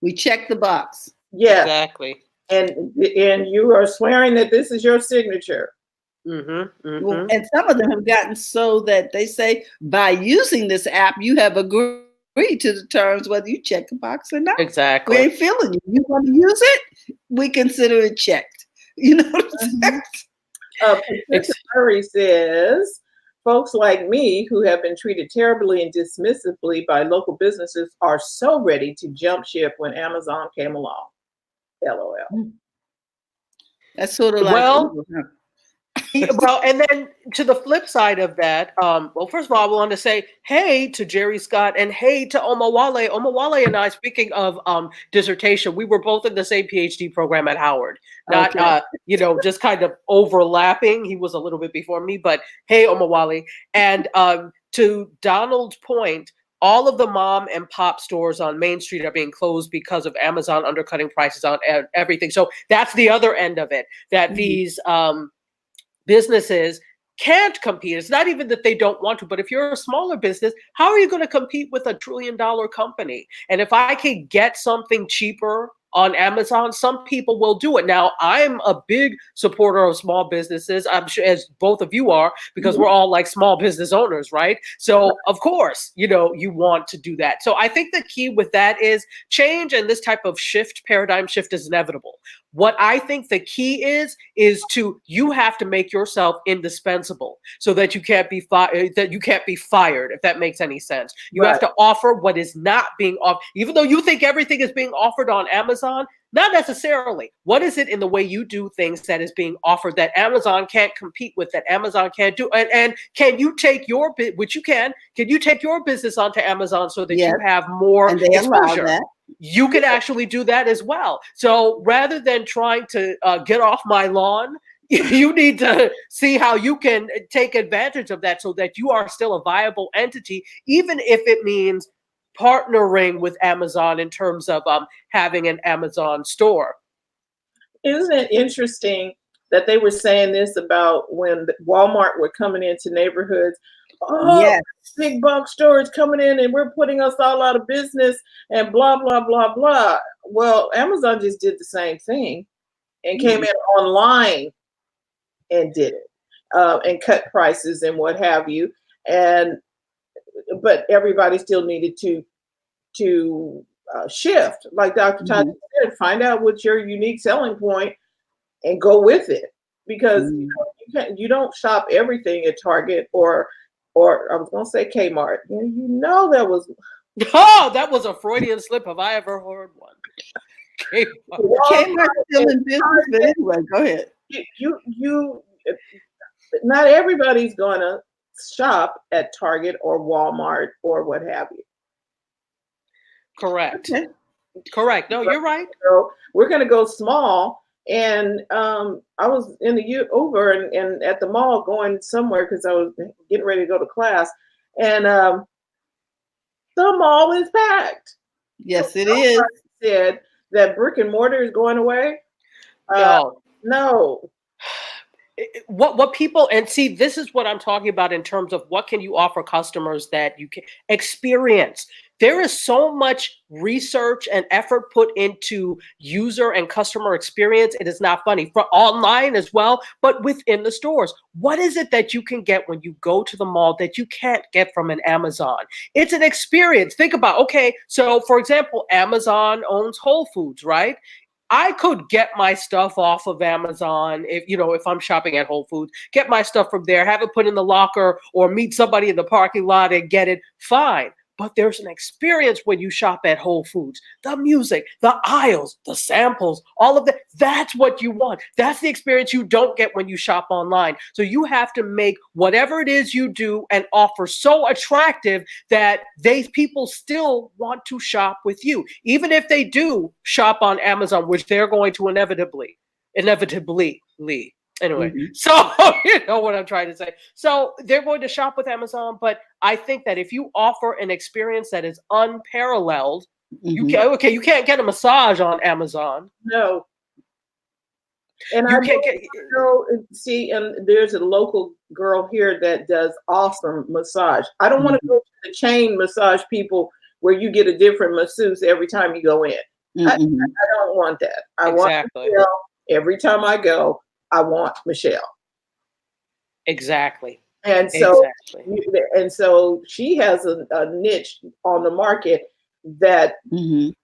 D: We check the box.
B: Yeah.
C: Exactly.
B: And you are swearing that this is your signature.
D: Well, and some of them have gotten so that they say by using this app, you have agreed to the terms whether you check the box or not.
C: Exactly.
D: We ain't feeling you. You want to use it? We consider it checked. You know what I'm saying?
B: Patricia Murray says, folks like me who have been treated terribly and dismissively by local businesses are so ready to jump ship when Amazon came along. LOL.
D: That's sort of like,
C: Well, well, and then to the flip side of that, well, first of all, I want to say hey to Jerry Scott and hey to Omawale. Omawale and I, speaking of dissertation, we were both in the same PhD program at Howard. Not, just kind of overlapping. He was a little bit before me, but hey, Omawale. And to Donald's point, all of the mom and pop stores on Main Street are being closed because of Amazon undercutting prices on everything. So that's the other end of it, that these businesses can't compete. It's not even that they don't want to, but if you're a smaller business, how are you going to compete with $1 trillion company? And if I can get something cheaper on Amazon, some people will do it. Now, I'm a big supporter of small businesses. I'm sure, as both of you are, because we're all like small business owners, right? So of course, you want to do that. So I think the key with that is change, and this type of paradigm shift is inevitable. What I think the key is you have to make yourself indispensable so that you can't be fired, if that makes any sense. You have to offer what is not being offered, even though you think everything is being offered on Amazon. Not necessarily. What is it in the way you do things that is being offered that Amazon can't compete with, that Amazon can't do? And can you take your which you can you take your business onto Amazon so that you have more exposure? You can actually do that as well. So rather than trying to get off my lawn, you need to see how you can take advantage of that so that you are still a viable entity, even if it means partnering with Amazon in terms of having an Amazon store.
B: Isn't it interesting that they were saying this about when Walmart were coming into neighborhoods? Oh, yes, big box stores coming in and we're putting us all out of business and blah, blah, blah, blah. Well, Amazon just did the same thing and came in online and did it and cut prices and what have you. But everybody still needed to shift, like Dr. Todd said, find out what's your unique selling point and go with it, because you don't shop everything at Target or I was gonna say Kmart. That was
C: a Freudian slip if I ever heard one.
D: Kmart still in business, but anyway, go ahead.
B: You not everybody's gonna shop at Target or Walmart or what have you.
C: Correct. Okay. Correct. No, you're right.
B: So we're going to go small. And I was in the Uber and at the mall going somewhere because I was getting ready to go to class. And the mall is packed.
D: Yes, so it is.
B: Said that brick and mortar is going away. No.
C: What people, and see, this is what I'm talking about in terms of what can you offer customers that you can experience. There is so much research and effort put into user and customer experience. It is not funny, for online as well, but within the stores. What is it that you can get when you go to the mall that you can't get from an Amazon? It's an experience. Think about, okay, so for example, Amazon owns Whole Foods, right? I could get my stuff off of Amazon if I'm shopping at Whole Foods, get my stuff from there, have it put in the locker or meet somebody in the parking lot and get it, fine. But there's an experience when you shop at Whole Foods. The music, the aisles, the samples, all of that. That's what you want. That's the experience you don't get when you shop online. So you have to make whatever it is you do and offer so attractive that people still want to shop with you. Even if they do shop on Amazon, which they're going to inevitably. Anyway, so you know what I'm trying to say. So they're going to shop with Amazon, but I think that if you offer an experience that is unparalleled, you can't get a massage on Amazon.
B: No. And and there's a local girl here that does awesome massage. I don't want to go to the chain massage people where you get a different masseuse every time you go in. I don't want that. I want Michelle every time I go. I want Michelle.
C: Exactly.
B: And so she has a niche on the market that the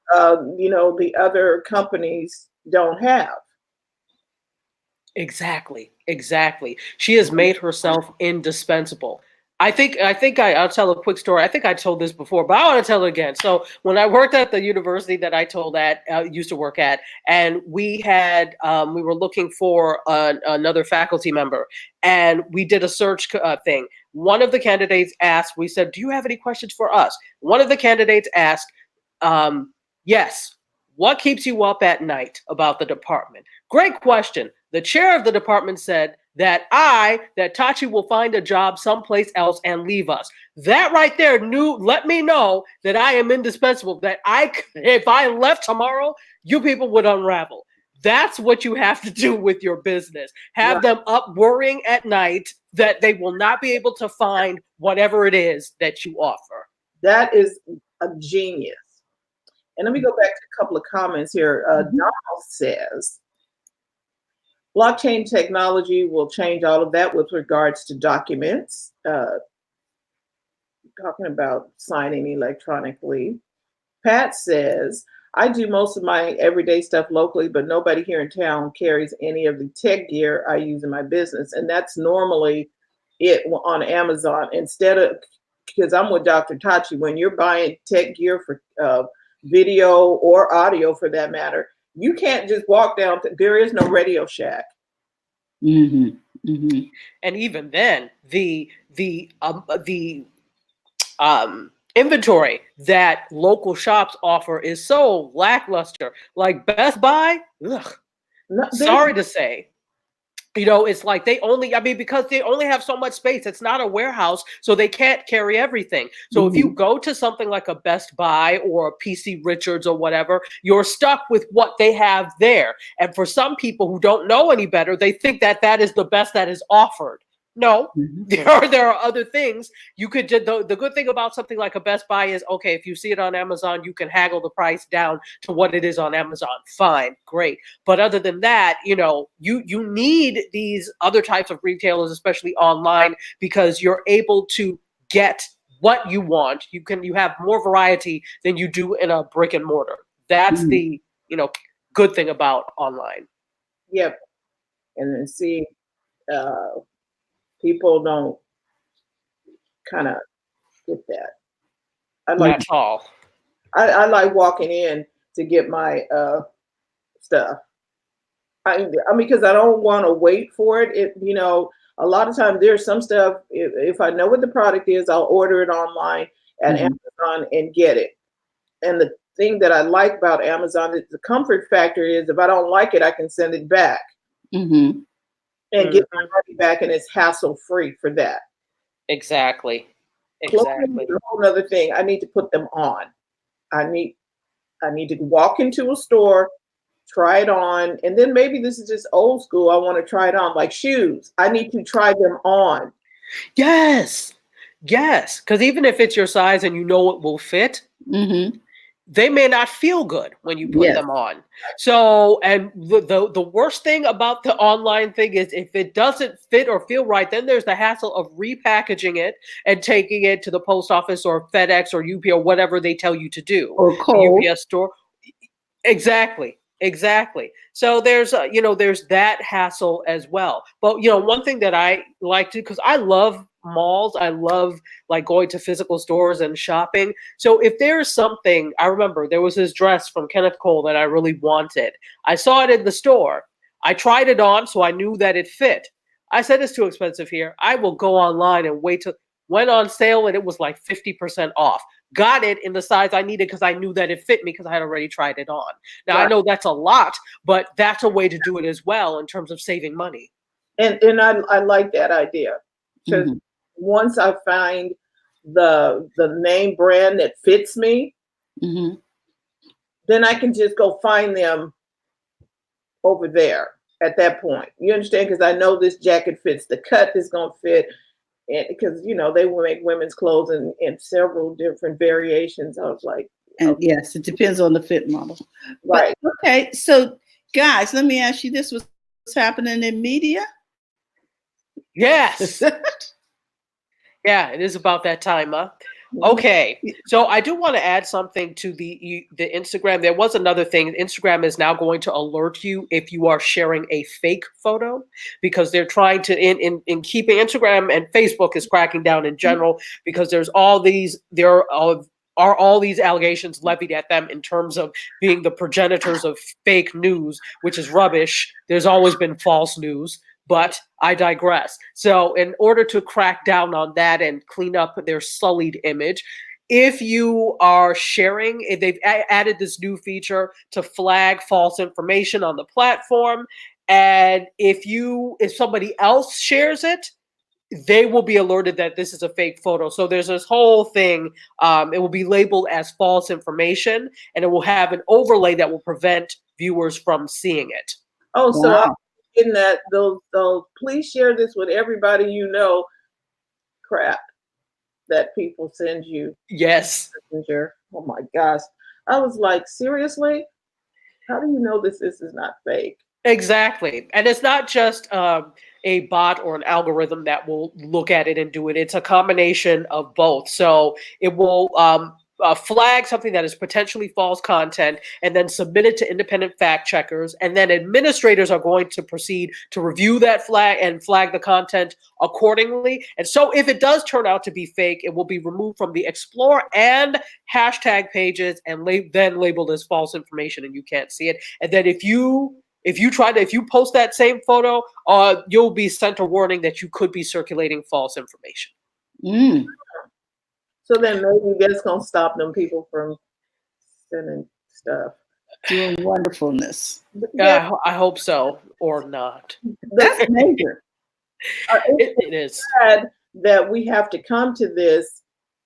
B: other companies don't have.
C: Exactly. Exactly. She has made herself indispensable. I'll tell a quick story. I think I told this before, but I want to tell it again. So when I worked at the university that I used to work at, and we were looking for another faculty member, and we did a search thing. One of the candidates asked, we said, "Do you have any questions for us?" One of the candidates asked, "Yes. What keeps you up at night about the department?" Great question. The chair of the department said that Tachi will find a job someplace else and leave us. That right there let me know that I am indispensable, that if I left tomorrow, you people would unravel. That's what you have to do with your business. Have them up worrying at night that they will not be able to find whatever it is that you offer.
B: That is a genius. And let me go back to a couple of comments here. Donald says, blockchain technology will change all of that with regards to documents. Talking about signing electronically. Pat says, I do most of my everyday stuff locally, but nobody here in town carries any of the tech gear I use in my business. And that's normally it on Amazon. Instead of, because I'm with Dr. Tachi, when you're buying tech gear for video or audio for that matter, you can't just walk down. There is no Radio Shack.
D: Mm-hmm. Mm-hmm.
C: And even then, the inventory that local shops offer is so lackluster. Like Best Buy, sorry to say. It's like because they only have so much space. It's not a warehouse, so they can't carry everything. So if you go to something like a Best Buy or a PC Richards or whatever, you're stuck with what they have there. And for some people who don't know any better, they think that that is the best that is offered. No, there are other things you could do. The good thing about something like a Best Buy is, okay, if you see it on Amazon, you can haggle the price down to what it is on Amazon. Fine, great. But other than that, you need these other types of retailers, especially online, because you're able to get what you want. You have more variety than you do in a brick and mortar. That's the good thing about online.
B: Yep. And then see, people don't kind of get that.
C: That's all.
B: I like walking in to get my stuff. I mean, because I don't want to wait for it. A lot of times there's some stuff, if I know what the product is, I'll order it online at Amazon and get it. And the thing that I like about Amazon is the comfort factor is if I don't like it, I can send it back. And get my money back, and it's hassle free for that.
C: Exactly.
B: Clothing is a whole other thing. I need to put them on. I need to walk into a store, try it on, and then maybe this is just old school. I want to try it on, like shoes. I need to try them on.
C: Yes, because even if it's your size and it will fit, they may not feel good when you put them on. So, and the worst thing about the online thing is if it doesn't fit or feel right, then there's the hassle of repackaging it and taking it to the post office or FedEx or UPS or whatever they tell you to do.
B: Or cold.
C: UPS store. Exactly. So there's that hassle as well. But one thing that I like to, because I love malls, I love like going to physical stores and shopping. So if there's something, I remember there was this dress from Kenneth Cole that I really wanted. I saw it in the store. I tried it on, so I knew that it fit. I said, it's too expensive here. I will go online and went on sale, and it was like 50% off. Got it in the size I needed because I knew that it fit me because I had already tried it on. Now, I know that's a lot, but that's a way to do it as well in terms of saving money.
B: And I like that idea. Because once I find the name brand that fits me, then I can just go find them over there at that point. You understand? Because I know this jacket fits. The cut is going to fit. And because they will make women's clothes in several different variations. I was like,
D: and yes, it depends on the fit model.
B: Right.
D: But, okay, so guys, let me ask you this: what's happening in media?
C: Yes. Yeah, it is about that time, huh? Okay, so I do want to add something to the Instagram. There was another thing. Instagram is now going to alert you if you are sharing a fake photo, because they're trying to in keeping Instagram, and Facebook is cracking down in general, because there are all these allegations levied at them in terms of being the progenitors of fake news, which is rubbish. There's always been false news. But I digress. So in order to crack down on that and clean up their sullied image, if you are sharing, if they've added this new feature to flag false information on the platform, and if somebody else shares it, they will be alerted that this is a fake photo. So there's this whole thing. It will be labeled as false information, and it will have an overlay that will prevent viewers from seeing it.
B: Oh, so
A: Wow.
B: in that they'll please share this with everybody you know crap that people send you.
C: Yes.
B: Messenger. Oh my gosh. I was like, seriously? How do you know this is not fake?
C: Exactly. And it's not just a bot or an algorithm that will look at it and do it. It's a combination of both. So it will flag something that is potentially false content and then submit it to independent fact checkers. And then administrators are going to proceed to review that flag and flag the content accordingly. And so if it does turn out to be fake, it will be removed from the Explore and hashtag pages and then labeled as false information, and you can't see it. And then if you post that same photo, you'll be sent a warning that you could be circulating false information.
D: Mm.
B: So then maybe that's gonna stop them people from sending stuff.
D: Doing wonderfulness.
C: Yeah, I hope so, or not.
D: That's major.
C: It is
B: sad that we have to come to this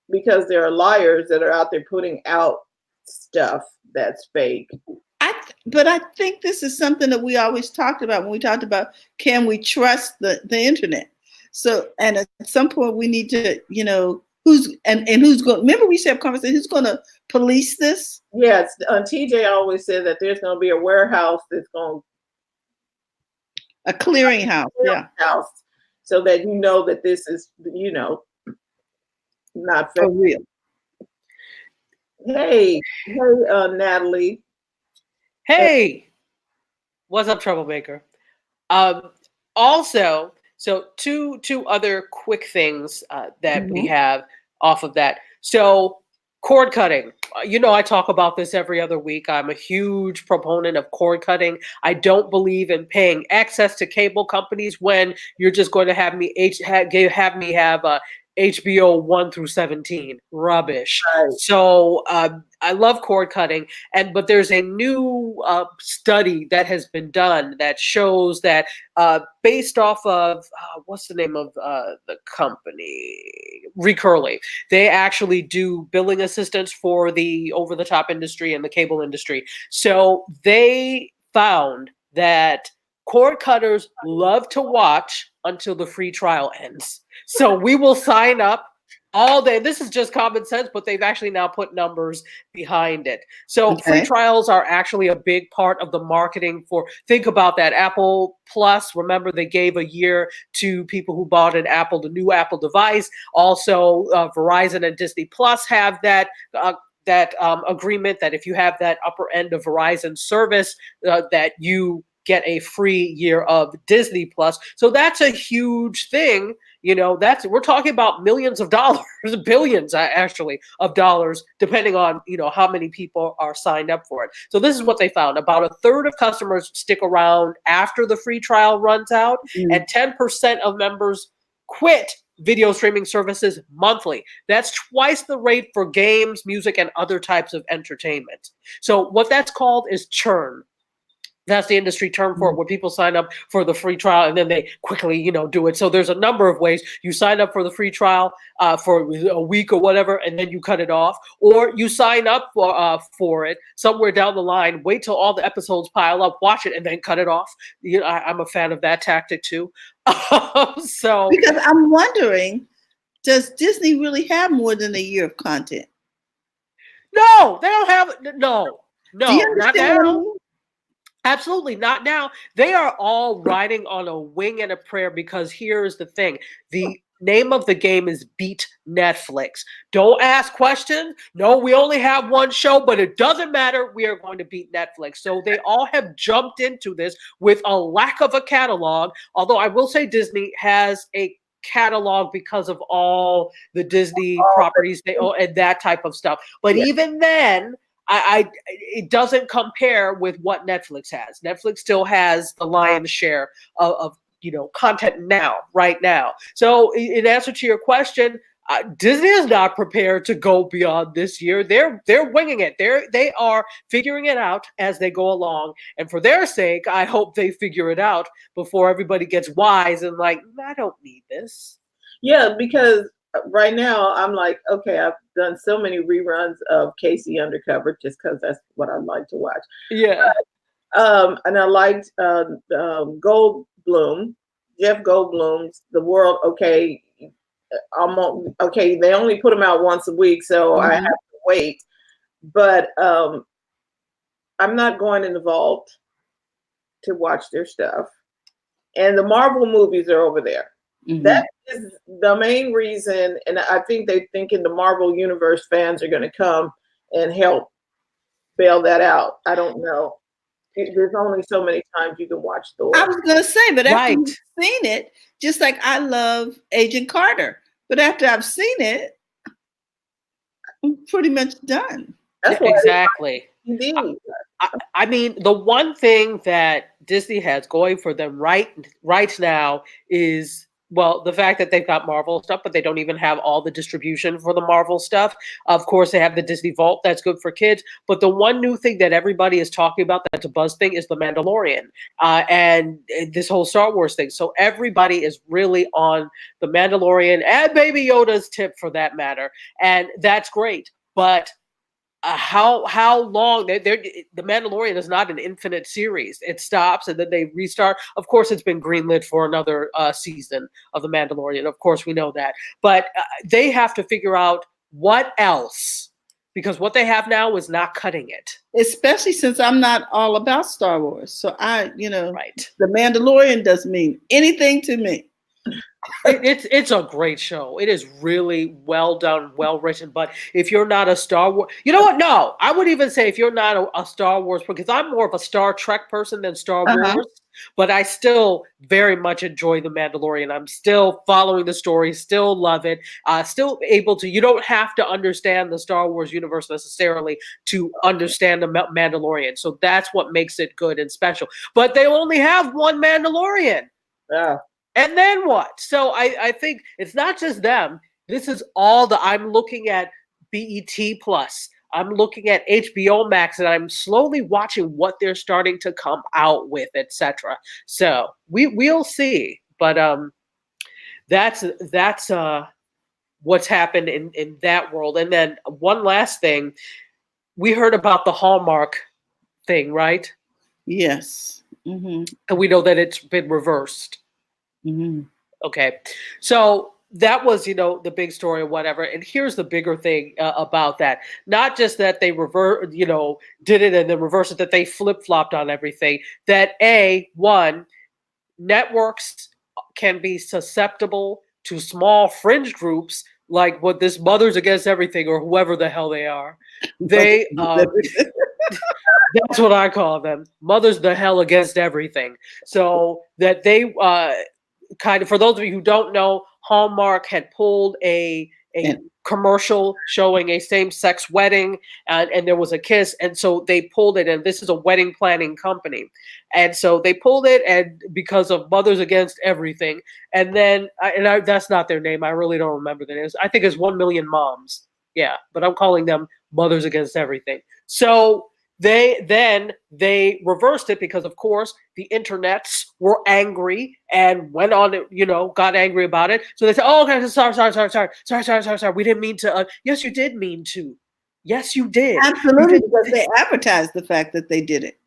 B: because there are liars that are out there putting out stuff that's fake.
D: But I think this is something that we always talked about when we talked about, can we trust the internet? So, and at some point we need to, who's going, remember we said conversation, who's going to police this?
B: Yes. TJ always said that there's going to be a warehouse that's going
D: a clearinghouse. Yeah.
B: So that you know that this is, not fake.
D: For real.
B: Hey, Natalie.
C: Hey, what's up, troublemaker? Also, so two other quick things that we have off of that. So cord cutting. I talk about this every other week. I'm a huge proponent of cord cutting. I don't believe in paying access to cable companies when you're just going to have me have HBO 1 through 17. Rubbish.
B: Right.
C: So I love cord cutting, but there's a new study that has been done that shows that based off of what's the name of the company, Recurly, they actually do billing assistance for the over-the-top industry and the cable industry. So they found that cord cutters love to watch until the free trial ends. So we will sign up all day. This is just common sense, but they've actually now put numbers behind it. So free trials are actually a big part of the marketing think about that. Apple Plus, remember they gave a year to people who bought the new Apple device. Also, Verizon and Disney Plus have that agreement that if you have that upper end of Verizon service, that you get a free year of Disney Plus. So that's a huge thing. We're talking about millions of dollars, billions actually of dollars, depending on, how many people are signed up for it. So this is what they found. About a third of customers stick around after the free trial runs out, and 10% of members quit video streaming services monthly. That's twice the rate for games, music, and other types of entertainment. So what that's called is churn. That's the industry term for it, where people sign up for the free trial and then they quickly, do it. So there's a number of ways. You sign up for the free trial for a week or whatever, and then you cut it off. Or you sign up for it somewhere down the line, wait till all the episodes pile up, watch it, and then cut it off. I'm a fan of that tactic too. Because
D: I'm wondering, does Disney really have more than a year of content?
C: No, they don't have. No, not now. Absolutely not now. They are all riding on a wing and a prayer, because here's the thing. The name of the game is beat Netflix. Don't ask questions. No, we only have one show, but it doesn't matter. We are going to beat Netflix. So they all have jumped into this with a lack of a catalog. Although I will say Disney has a catalog because of all the Disney properties they own and that type of stuff. But even then, it doesn't compare with what Netflix has. Netflix still has the lion's share of content right now. So in answer to your question, Disney is not prepared to go beyond this year. They're winging it. They are figuring it out as they go along. And for their sake, I hope they figure it out before everybody gets wise and like, I don't need this.
B: Yeah, because right now I'm like, okay, I've done so many reruns of Casey Undercover just because that's what I like to watch.
C: Yeah.
B: And I liked Goldblum, Jeff Goldblum's The World. Okay, they only put them out once a week, so I have to wait. But I'm not going in the vault to watch their stuff. And the Marvel movies are over there. That is the main reason, and I think they think in the Marvel universe fans are going to come and help bail that out. I don't know. There's only so many times you can watch Thor.
D: I was going to say, but after you've seen it, just like I love Agent Carter, but after I've seen it, I'm pretty much done.
B: That's
C: exactly. I mean, the one thing that Disney has going for them right now is, well, the fact that they've got Marvel stuff, but they don't even have all the distribution for the Marvel stuff. Of course, they have the Disney Vault. That's good for kids. But the one new thing that everybody is talking about that's a buzz thing is The Mandalorian and this whole Star Wars thing. So everybody is really on The Mandalorian and Baby Yoda's tip for that matter. And that's great. But how long? The Mandalorian is not an infinite series. It stops and then they restart. Of course, it's been greenlit for another season of The Mandalorian. Of course, we know that. But they have to figure out what else, because what they have now is not cutting it.
D: Especially since I'm not all about Star Wars. So
C: right.
D: The Mandalorian doesn't mean anything to me.
C: It's a great show. It is really well done, well written. But if you're not a Star Wars, you know what? No, I would even say if you're not a Star Wars, because I'm more of a Star Trek person than Star Wars. But I still very much enjoy The Mandalorian. I'm still following the story, still love it, still able to. You don't have to understand the Star Wars universe necessarily to understand the Mandalorian. So that's what makes it good and special. But they only have one Mandalorian.
B: Yeah.
C: And then what? So I think it's not just them. This is all I'm looking at BET Plus. I'm looking at HBO Max, and I'm slowly watching what they're starting to come out with, etc. So we'll see. But that's what's happened in that world. And then one last thing, we heard about the Hallmark thing, right?
D: Yes.
C: And we know that it's been reversed. Okay, so that was, the big story or whatever. And here's the bigger thing about that. Not just that they did it and then reversed it, that they flip-flopped on everything. That networks can be susceptible to small fringe groups like what this Mothers Against Everything or whoever the hell they are. They that's what I call them. Mothers the hell against everything. So that they kind of, for those of you who don't know, Hallmark had pulled a commercial showing a same-sex wedding, and there was a kiss, and so they pulled it. And this is a wedding planning company, and so they pulled it, and because of Mothers Against Everything, and then that's not their name. I really don't remember the name. I think it's 1 Million Moms. Yeah, but I'm calling them Mothers Against Everything. So they reversed it because, of course, the internets were angry and went on, got angry about it. So they said, "Oh, okay, sorry. We didn't mean to." Yes, you did mean to. Yes, you did.
D: Absolutely, because they advertised the fact that they did it.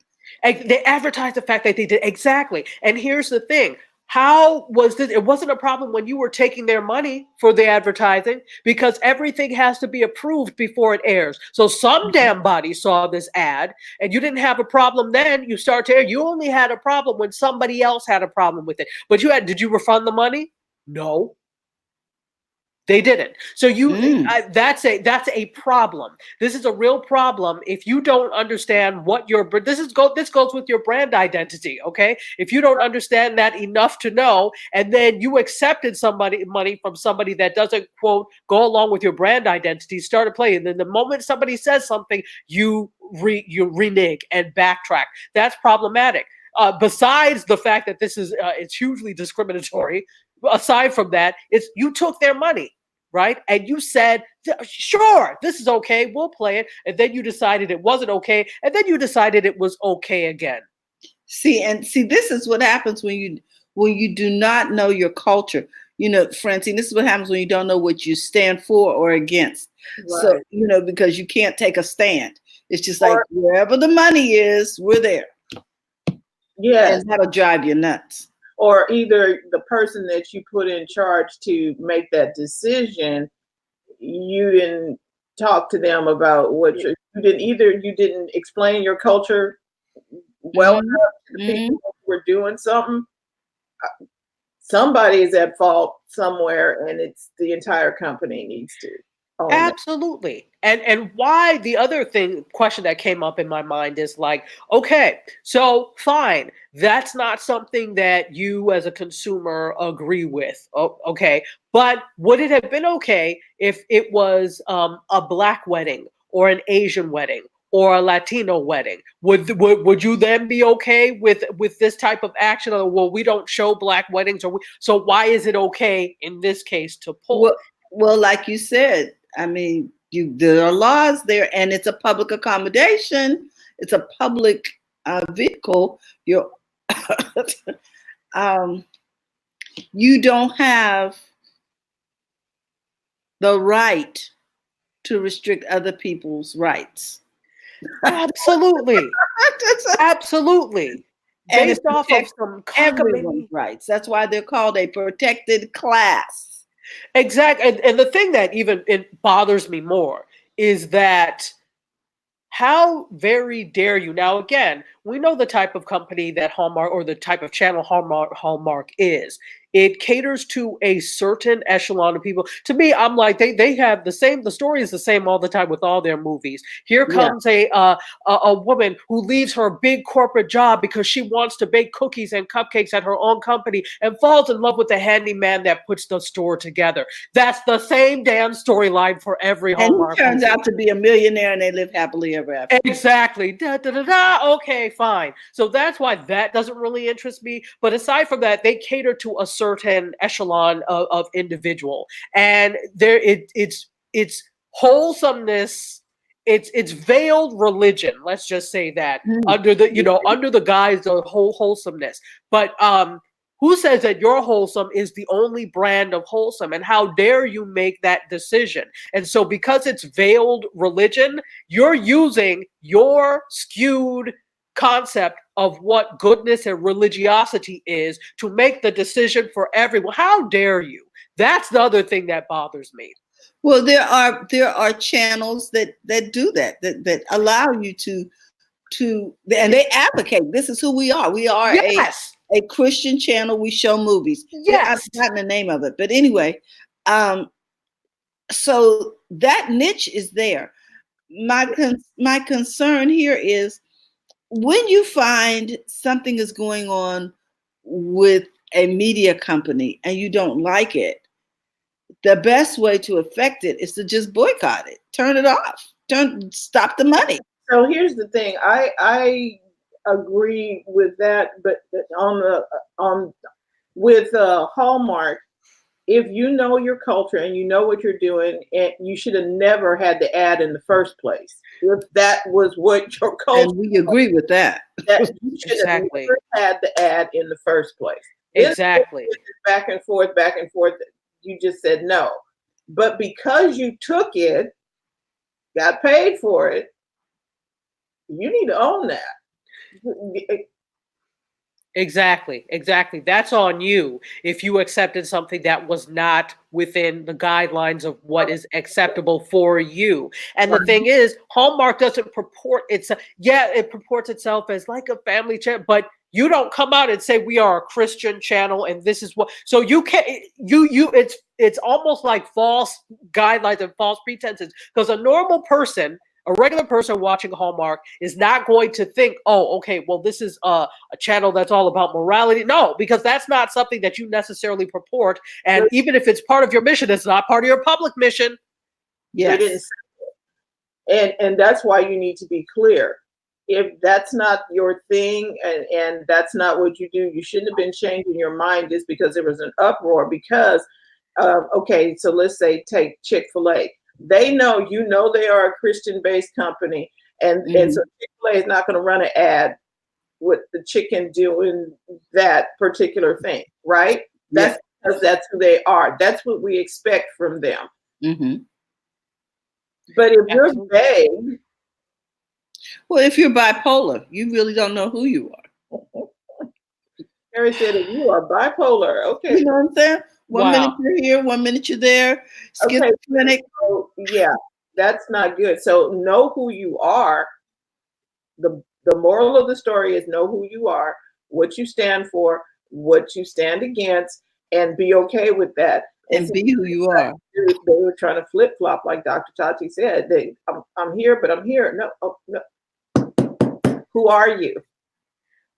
C: They advertised the fact that they did exactly. And here's the thing. How was this? It wasn't a problem when you were taking their money for the advertising, because everything has to be approved before it airs. So some damn body saw this ad and you didn't have a problem then. You start to air. You only had a problem when somebody else had a problem with it. But did you refund the money? No. They didn't. So that's a problem. This is a real problem if you don't understand what this goes with your brand identity, okay? If you don't understand that enough to know, and then you accepted money from somebody that doesn't, quote, go along with your brand identity, started playing, and then the moment somebody says something, you renege and backtrack. That's problematic. Besides the fact that this is it's hugely discriminatory, aside from that, it's you took their money, right? And you said, sure, this is okay, we'll play it. And then you decided it wasn't okay. And then you decided it was okay again.
D: See, this is what happens when you do not know your culture. You know, Francine, this is what happens when you don't know what you stand for or against. Right. So, you know, because you can't take a stand. It's just like wherever the money is, we're there.
B: Yeah.
D: And that'll drive you nuts.
B: Or either the person that you put in charge to make that decision, you didn't talk to them about what you didn't explain your culture well enough to the people who were doing something. Somebody is at fault somewhere, and it's the entire company needs to.
C: Absolutely. And why the other question that came up in my mind is like, okay, so fine, that's not something that you as a consumer agree with. Oh, okay. But would it have been okay if it was a Black wedding or an Asian wedding or a Latino wedding? Would you then be okay with this type of action? Or, well, we don't show Black weddings, so why is it okay in this case to pull?
D: Well, like you said, I mean, there are laws there, and it's a public accommodation. It's a public vehicle. You don't have the right to restrict other people's rights.
C: Absolutely. Absolutely. Based off of some
D: everyone's rights. That's why they're called a protected class.
C: Exactly. And the thing that even it bothers me more is that how very dare you? Now, again, we know the type of company that Hallmark, or the type of channel Hallmark is. It caters to a certain echelon of people. To me, I'm like, they have the story is the same all the time with all their movies. Here comes a woman who leaves her big corporate job because she wants to bake cookies and cupcakes at her own company and falls in love with the handyman that puts the store together. That's the same damn storyline for every Hallmark.
D: And he turns out to be a millionaire and they live happily ever after.
C: Exactly. Da, da, da, da. Okay, fine. So that's why that doesn't really interest me. But aside from that, they cater to a certain echelon of individual, and it's wholesomeness. It's veiled religion. Let's just say that under the guise of wholesomeness. But who says that your wholesome is the only brand of wholesome? And how dare you make that decision? And so because it's veiled religion, you're using your skewed concept of what goodness and religiosity is to make the decision for everyone. How dare you? That's the other thing that bothers me.
D: Well, there are channels that do that allow you to and they advocate. This is who we are. We are a Christian channel. We show movies.
C: Yes.
D: I've forgotten the name of it. But anyway, so that niche is there. My concern here is when you find something is going on with a media company and you don't like it, the best way to affect it is to just boycott it, turn it off, stop the money.
B: So here's the thing. I agree with that, but with Hallmark, if you know your culture and you know what you're doing, and you should have never had the ad in the first place. If that was what your culture,
D: and we agree with that.
B: That you should have never had the ad in the first place.
C: Exactly.
B: Back and forth. You just said no, but because you took it, got paid for it, you need to own that.
C: Exactly. That's on you if you accepted something that was not within the guidelines of what is acceptable for you. And the thing is, Hallmark doesn't purport it purports itself as like a family channel, but you don't come out and say we are a Christian channel and this is what. So you can't it's almost like false guidelines and false pretenses, because a regular person watching Hallmark is not going to think, oh, okay, well, this is a channel that's all about morality. No, because that's not something that you necessarily purport. And even if it's part of your mission, it's not part of your public mission.
B: Yes. And that's why you need to be clear. If that's not your thing and that's not what you do, you shouldn't have been changing your mind just because there was an uproar. Because, okay, so let's say take Chick-fil-A. They know, they are a Christian-based company, and so Chick-fil-A is not going to run an ad with the chicken doing that particular thing, right? That's because that's who they are. That's what we expect from them. But if you're vague,
D: well, if you're bipolar, you really don't know who you are.
B: Harry said, if you are bipolar, okay.
D: You know what I'm saying? One minute you're here, 1 minute you're there. Schizophrenic.
B: So, yeah, that's not good. So know who you are. The moral of the story is know who you are, what you stand for, what you stand against, and be okay with that.
D: And be who you are.
B: They were trying to flip flop, like Dr. Tati said. I'm here, but I'm here. No. Who are you?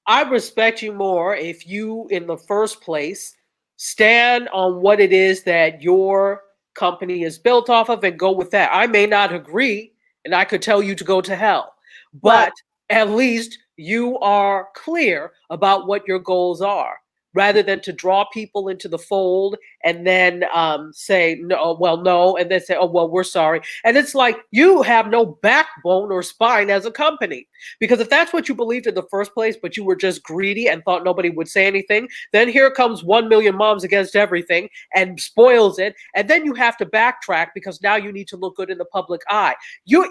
C: I respect you more if you, in the first place, stand on what it is that your company is built off of and go with that. I may not agree, and I could tell you to go to hell, but at least you are clear about what your goals are, rather than to draw people into the fold and then say, no, and then say, oh, well, we're sorry. And it's like you have no backbone or spine as a company. Because if that's what you believed in the first place, but you were just greedy and thought nobody would say anything, then here comes 1 million moms against everything and spoils it. And then you have to backtrack because now you need to look good in the public eye. Do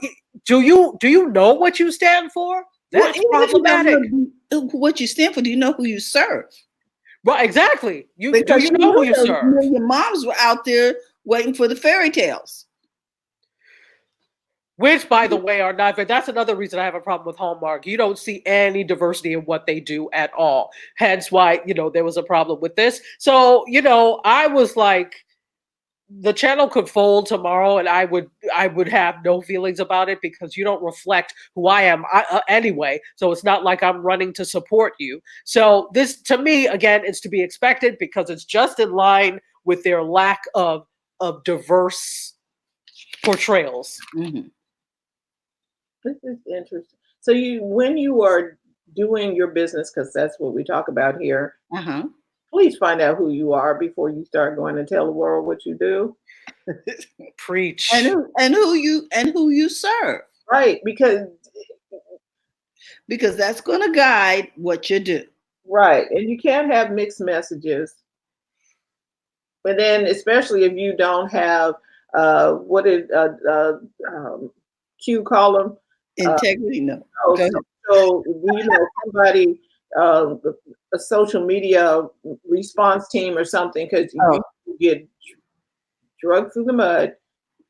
C: you know what you stand for? That's problematic.
D: What you stand for, do you know who you serve?
C: Well, exactly. Do you know who you serve?
D: Your moms were out there waiting for the fairy tales.
C: Which, by the way, are not, but that's another reason I have a problem with Hallmark. You don't see any diversity in what they do at all. Hence why, there was a problem with this. So, I was like, the channel could fold tomorrow and I would have no feelings about it because you don't reflect who I am anyway. So it's not like I'm running to support you. So this, to me, again, it's to be expected because it's just in line with their lack of diverse portrayals.
B: This is interesting. So when you are doing your business, because that's what we talk about here, please find out who you are before you start going to tell the world what you do.
C: Preach.
D: And who you serve.
B: Right, because
D: that's going to guide what you do.
B: Right, and you can't have mixed messages. But then, especially if you don't have what did Q call them?
D: Integrity. No.
B: So somebody. A social media response team or something, because you get drugged through the mud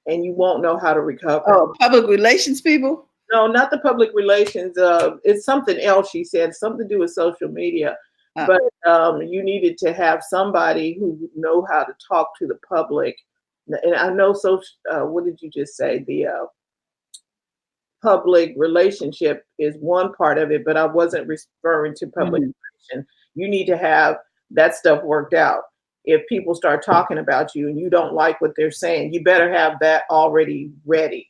B: and you won't know how to recover.
D: Oh, public relations people?
B: No, not the public relations. It's something else. She said something to do with social media. But you needed to have somebody who would know how to talk to the public. And I know what did you just say? The public relationship is one part of it, but I wasn't referring to public relation. You need to have that stuff worked out. If people start talking about you and you don't like what they're saying, you better have that already ready.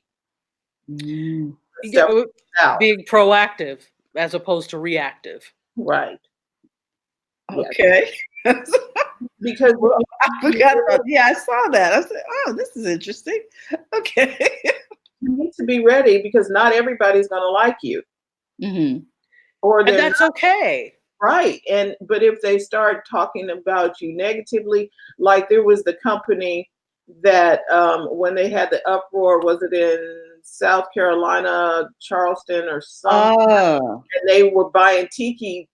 C: Being proactive as opposed to reactive.
B: Right.
D: Okay.
B: Yes. Because
D: I forgot about, I saw that. I said, oh, this is interesting. Okay.
B: You need to be ready because not everybody's going to like you.
C: And that's okay.
B: Right. But if they start talking about you negatively, like there was the company that when they had the uproar, was it in South Carolina, Charleston or something? And they were buying tiki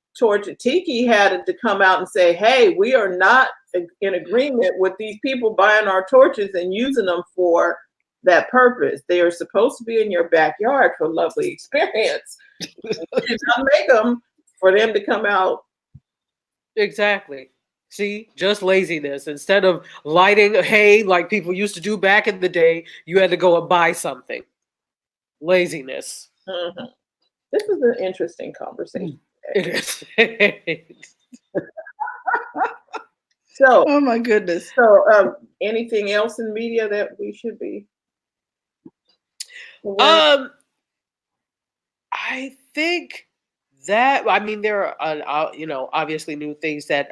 B: Tiki had to come out and say, hey, we are not in agreement with these people buying our torches and using them for that purpose. They are supposed to be in your backyard for lovely experience. You should not make them for them to come out.
C: Exactly. See, just laziness. Instead of lighting hay like people used to do back in the day, you had to go and buy something. Laziness.
B: Mm-hmm. This is an interesting conversation.
C: It is.
B: So,
D: oh my goodness.
B: So, anything else in media that we should be?
C: I think that, I mean, there are obviously new things that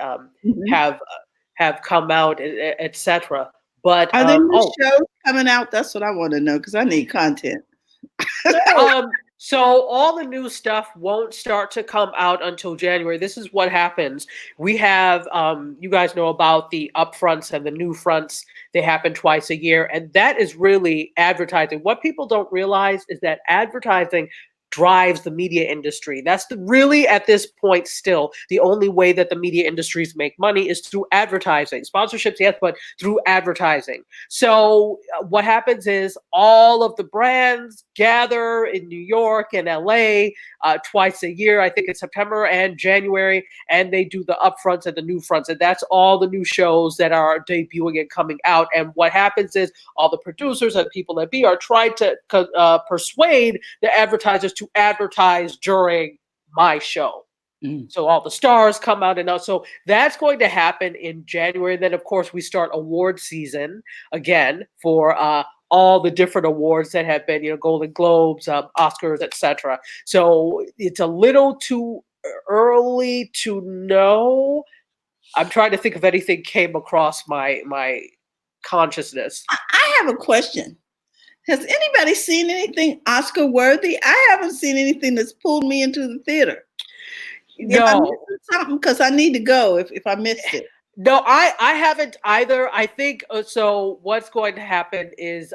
C: have come out, etc. But
D: are there new shows coming out? That's what I want to know because I need content.
C: So all the new stuff won't start to come out until January. This is what happens. We have, you guys know about the upfronts and the new fronts. They happen twice a year. And that is really advertising. What people don't realize is that advertising drives the media industry. That's really, at this point, still the only way that the media industries make money is through advertising. Sponsorships, yes, but through advertising. So what happens is all of the brands gather in New York and LA twice a year. I think it's September and January, and they do the upfronts and the new fronts. And that's all the new shows that are debuting and coming out. And what happens is all the producers and people that are trying to persuade the advertisers to advertise during my show. So all the stars come out, and so that's going to happen in January. Then, of course, we start award season again for all the different awards that have been, Golden Globes, Oscars, etc. So it's a little too early to know. I'm trying to think if anything came across my consciousness.
D: I have a question. Has anybody seen anything Oscar worthy? I haven't seen anything that's pulled me into the theater.
C: No,
D: something because I need to go if I missed it.
C: No, I haven't either. I think so. What's going to happen is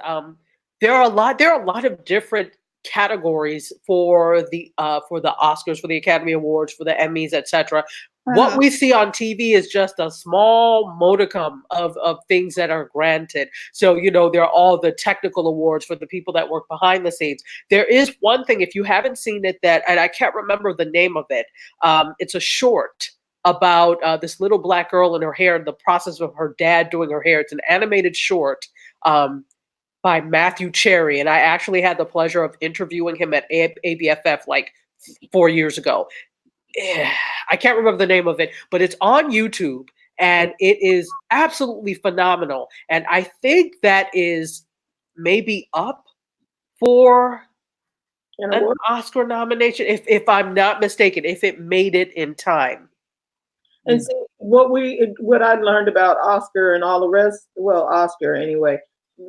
C: there are a lot of different categories for the Oscars, for the Academy Awards, for the Emmys, etc. What we see on TV is just a small modicum of things that are granted. So, there are all the technical awards for the people that work behind the scenes. There is one thing, if you haven't seen it, and I can't remember the name of it. It's a short about this little black girl and her hair and the process of her dad doing her hair. It's an animated short by Matthew Cherry. And I actually had the pleasure of interviewing him at ABFF like 4 years ago. I can't remember the name of it, but it's on YouTube and it is absolutely phenomenal. And I think that is maybe up for an Oscar nomination, if I'm not mistaken, if it made it in time.
B: And see, what I learned about Oscar and all the rest, well, Oscar anyway,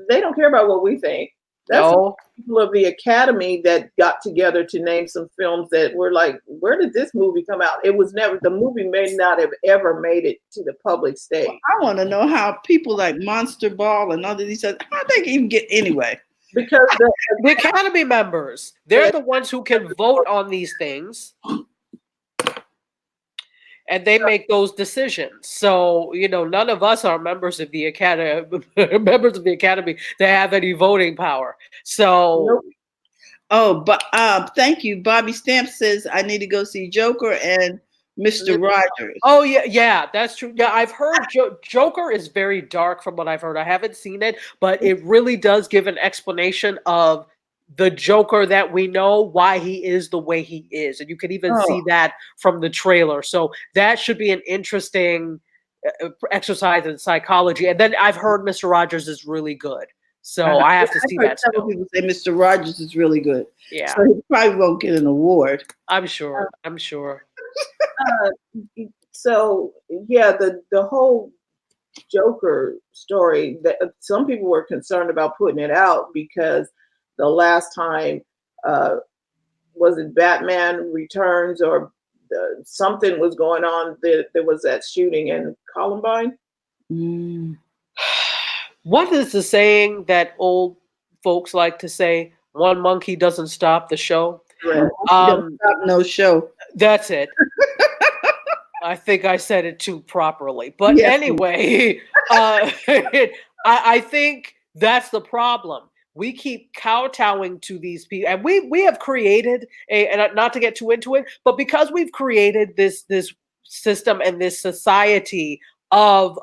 B: they don't care about what we think. That's people of the Academy that got together to name some films that were like, where did this movie come out? It was never, the movie may not have ever made it to the public stage.
D: Well, I want to know how people like Monster Ball and all of these other, how they even get anyway.
C: Because the Academy members, they're the ones who can vote on these things. And they make those decisions. So, none of us are members of the Academy, that have any voting power. So,
B: nope.
D: Oh, but thank you. Bobby Stamp says I need to go see Joker and Mr. Rogers.
C: Oh yeah, that's true. Yeah, I've heard Joker is very dark from what I've heard. I haven't seen it, but it really does give an explanation of the Joker that we know, why he is the way he is. And you can even see that from the trailer. So that should be an interesting exercise in psychology. And then I've heard Mr. Rogers is really good. So I have to see that.
D: Several people say Mr. Rogers is really good.
C: Yeah.
D: So he probably won't get an award.
C: I'm sure.
B: So yeah, the whole Joker story, that some people were concerned about putting it out because the last time, was it Batman Returns or something was going on? There was that shooting in Columbine.
C: What is the saying that old folks like to say? One monkey doesn't stop the show.
D: Right. Stop no show.
C: That's it. I think I said it too properly. But
D: Yes.
C: anyway, I think that's the problem. We keep kowtowing to these people, and we have created and not to get too into it, but because we've created this system and this society of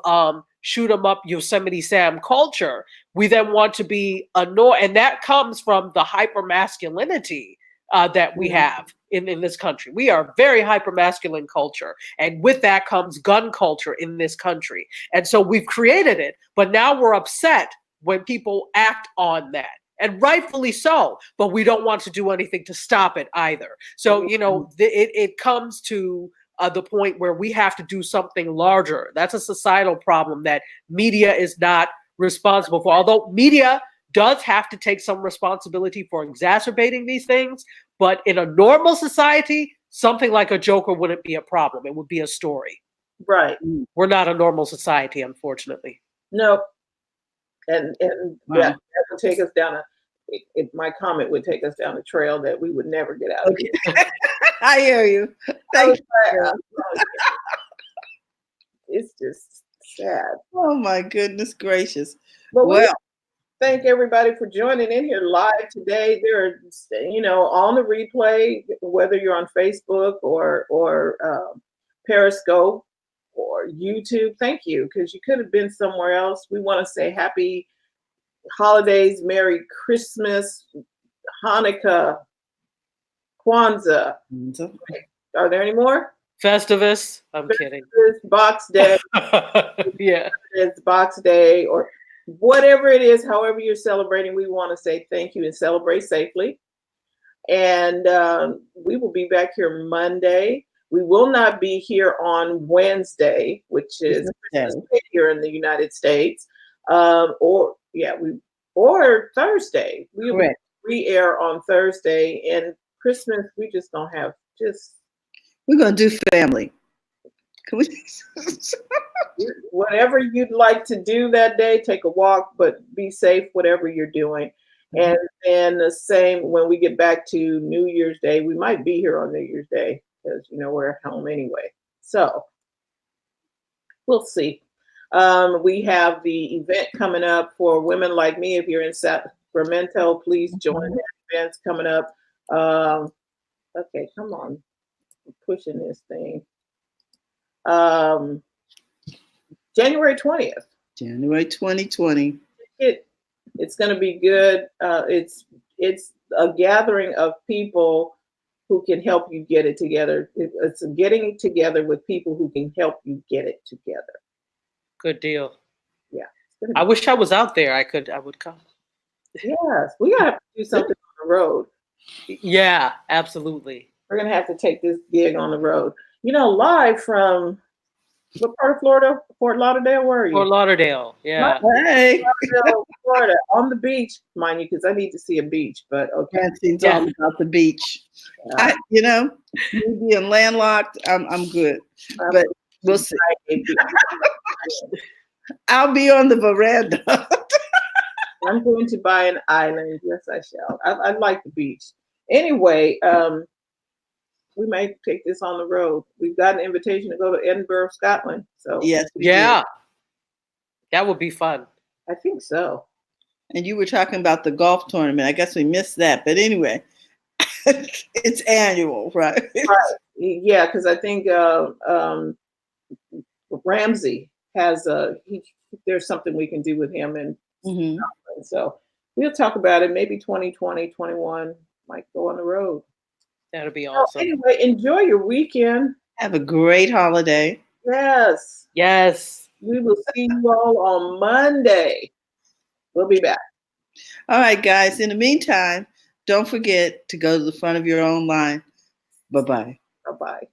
C: shoot 'em up Yosemite Sam culture, we then want to be annoyed, and that comes from the hyper masculinity that we have in this country. We are a very hyper masculine culture, and with that comes gun culture in this country. And so we've created it, but now we're upset when people act on that. And rightfully so, but we don't want to do anything to stop it either. So, it comes to the point where we have to do something larger. That's a societal problem that media is not responsible for. Although media does have to take some responsibility for exacerbating these things, but in a normal society, something like a Joker wouldn't be a problem. It would be a story.
B: Right.
C: We're not a normal society, unfortunately.
B: No. And that would take us down my comment would take us down a trail that we would never get out of.
D: I hear you. Thank you.
B: It's just sad.
D: Oh my goodness gracious.
B: But well, thank everybody for joining in here live today. They're, on the replay, whether you're on Facebook or Periscope or YouTube. Thank you, because you could have been somewhere else. We want to say happy holidays, Merry Christmas, Hanukkah, Kwanzaa. Are there any more?
C: Festivus. I'm kidding.
B: Box Day.
C: Yeah.
B: It's Box Day or whatever it is, however you're celebrating, we want to say thank you and celebrate safely. And we will be back here Monday. We will not be here on Wednesday, which is Christmas Day here in the United States, or Thursday. We will re-air on Thursday, and Christmas we just don't have.
D: We're gonna do family. Can we?
B: Whatever you'd like to do that day, take a walk, but be safe, whatever you're doing. And then the same when we get back to New Year's Day, we might be here on New Year's Day because, we're at home anyway. So we'll see. We have the event coming up for Women Like Me. If you're in Sacramento, please join the events coming up. Okay, come on. I'm pushing this thing. January 20th.
D: January 2020.
B: It's going to be good. It's a gathering of people who can help you get it together. It's getting together with people who can help you get it together.
C: Good deal.
B: Yeah.
C: I wish I was out there. I would come.
B: Yes. We got to do something on the road.
C: Yeah, absolutely.
B: We're going to have to take this gig on the road. Live from what part of Florida? Fort Lauderdale? Where are you?
C: Fort Lauderdale, yeah.
D: Hey.
B: Florida, on the beach, mind you, because I need to see a beach, but okay.
D: Francine's all about the beach. Me being landlocked, I'm good. But we'll see. I'll be on the veranda.
B: I'm going to buy an island. Yes, I shall. I like the beach. Anyway, we might take this on the road. We've got an invitation to go to Edinburgh, Scotland. So
D: yes,
C: that would be fun.
B: I think so.
D: And you were talking about the golf tournament. I guess we missed that, but anyway, it's annual, right?
B: Right. Yeah, because I think Ramsey has there's something we can do with him, and so we'll talk about it. Maybe 2020, 21 might go on the road.
C: That'll be awesome.
B: Anyway, enjoy your weekend.
D: Have a great holiday.
B: Yes.
C: Yes.
B: We will see you all on Monday. We'll be back.
D: All right, guys. In the meantime, don't forget to go to the front of your own line. Bye-bye.
B: Bye-bye.